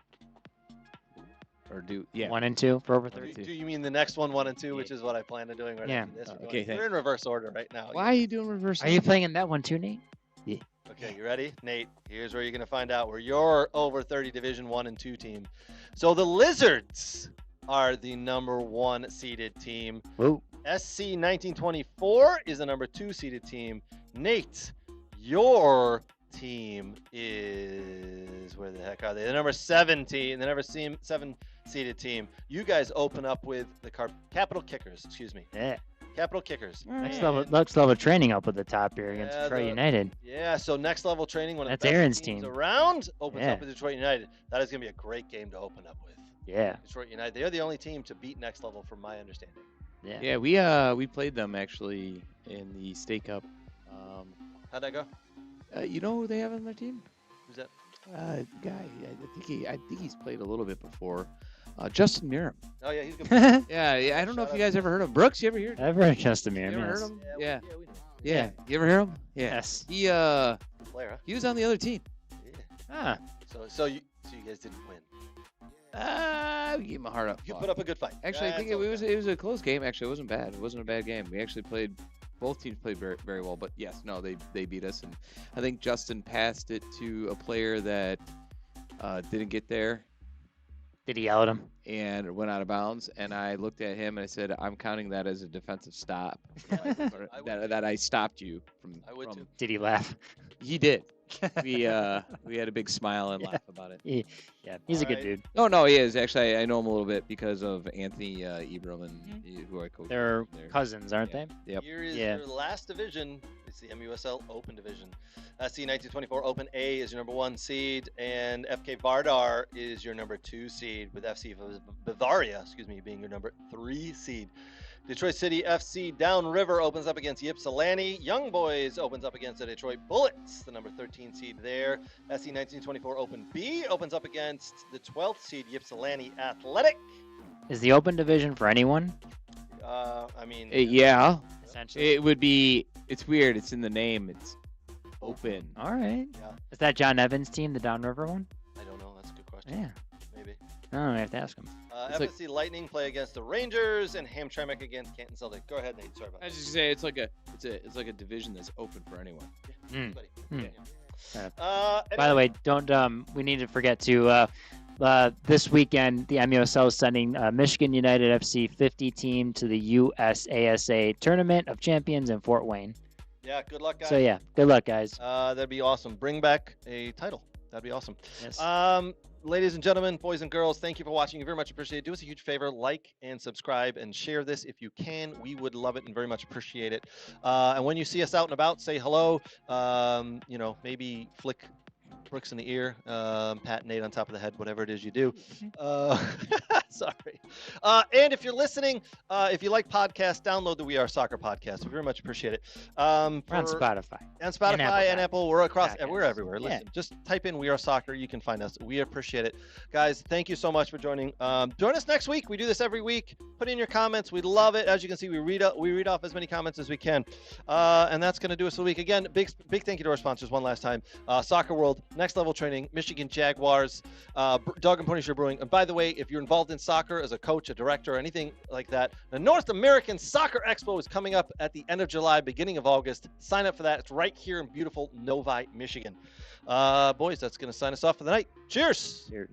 Or do 1 and 2 for over 30. Do you mean the next one, 1 and 2, which is what I plan on doing right after this? Okay, we're in reverse order right now. Why are you doing reverse order? Are you playing in that one too, Nate? Yeah. Okay, you ready? Nate, here's where you're going to find out where your over 30 Division 1 and 2 team. So the Lizards are the number 1 seeded team. Whoa. SC 1924 is the number 2 seeded team. Nate, your team is, where the heck are they? The number 17, the number 7 seeded team. You guys open up with the Capital Kickers, excuse me. Yeah. Capital Kickers. Next level training up at the top here against Detroit United. Yeah, so next level training when that's Aaron's team around opens up with Detroit United. That is going to be a great game to open up with. Yeah. Detroit United. They're the only team to beat next level from my understanding. Yeah, we played them actually in the State Cup. How'd that go? You know who they have on their team? Who's that? Guy. I think he's played a little bit before. Justin Miram. Oh yeah, he's good. yeah. I don't know if you guys ever heard of him. Brooks, you ever hear? I've heard of Justin Miram. You ever heard of him? Yeah. Yeah. You ever hear him? Yeah. Yes. He player. He was on the other team. Yeah. Ah. So you guys didn't win. We gave him a hard up. You put up a good fight. Actually, I think That's it was a close game. Actually, it wasn't bad. It wasn't a bad game. We actually played. Both teams played very, very well. But yes, no, they beat us, and I think Justin passed it to a player that didn't get there Did he yell at him? and went out of bounds. And I looked at him and I said, "I'm counting that as a defensive stop. that I stopped you from." I would too. Did he laugh? He did. We had a big smile and laugh about it. Yeah, he's a good Alright. dude. No, he is actually. I know him a little bit because of Anthony Ibram and who I coach. They're there. cousins, aren't Yeah. they? Yep. Here is Yeah. your last division. It's the MUSL Open Division. SC 1924 Open A is your number 1 seed, and FK Vardar is your number 2 seed, with FC Bavaria, being your number 3 seed. Detroit City FC Downriver opens up against Ypsilanti. Young Boys opens up against the Detroit Bullets, the number 13 seed there. SC 1924 Open B opens up against the 12th seed Ypsilanti Athletic. Is the open division for anyone? Yeah, Essentially. it would be. It's weird. It's in the name. It's open. All right. Yeah. Is that John Evans' team, the Downriver one? I don't know. That's a good question. Yeah. Maybe. Oh, I have to ask him. It's like- FSC Lightning play against the Rangers, and Hamtramck against Canton Celtic. Go ahead, Nate. Sorry about I that. was just gonna say it's like a division that's open for anyone. Buddy. Hmm. Yeah. By the way, don't we need to forget to this weekend the MUSL is sending Michigan United FC 50 team to the USASA Tournament of Champions in Fort Wayne. Yeah, good luck, guys. So yeah, good luck, guys. That'd be awesome. Bring back a title. That'd be awesome. Yes. Ladies and gentlemen, boys and girls, thank you for watching. We very much appreciate it. Do us a huge favor, like and subscribe and share this if you can. We would love it and very much appreciate it. And when you see us out and about, say hello. Maybe flick Brooks in the ear, pat Nate on top of the head, whatever it is you do. Sorry. And if you're listening, if you like podcasts, download the We Are Soccer podcast. We very much appreciate it. We're on Spotify. And Spotify and Apple. We're across. Podcasts. We're everywhere. Yeah. Listen, just type in "We Are Soccer." You can find us. We appreciate it, guys. Thank you so much for joining. Join us next week. We do this every week. Put in your comments. We love it. As you can see, we read off as many comments as we can, and that's going to do us for the week. Again, big thank you to our sponsors one last time. Soccer World, Next Level Training, Michigan Jaguars, Dog and Pony Show Brewing. And by the way, if you're involved in soccer as a coach, a director, or anything like that, the North American Soccer Expo is coming up at the end of July, beginning of August. Sign up for that. It's right here in beautiful Novi, Michigan. Boys, that's going to sign us off for the night. Cheers. Cheers.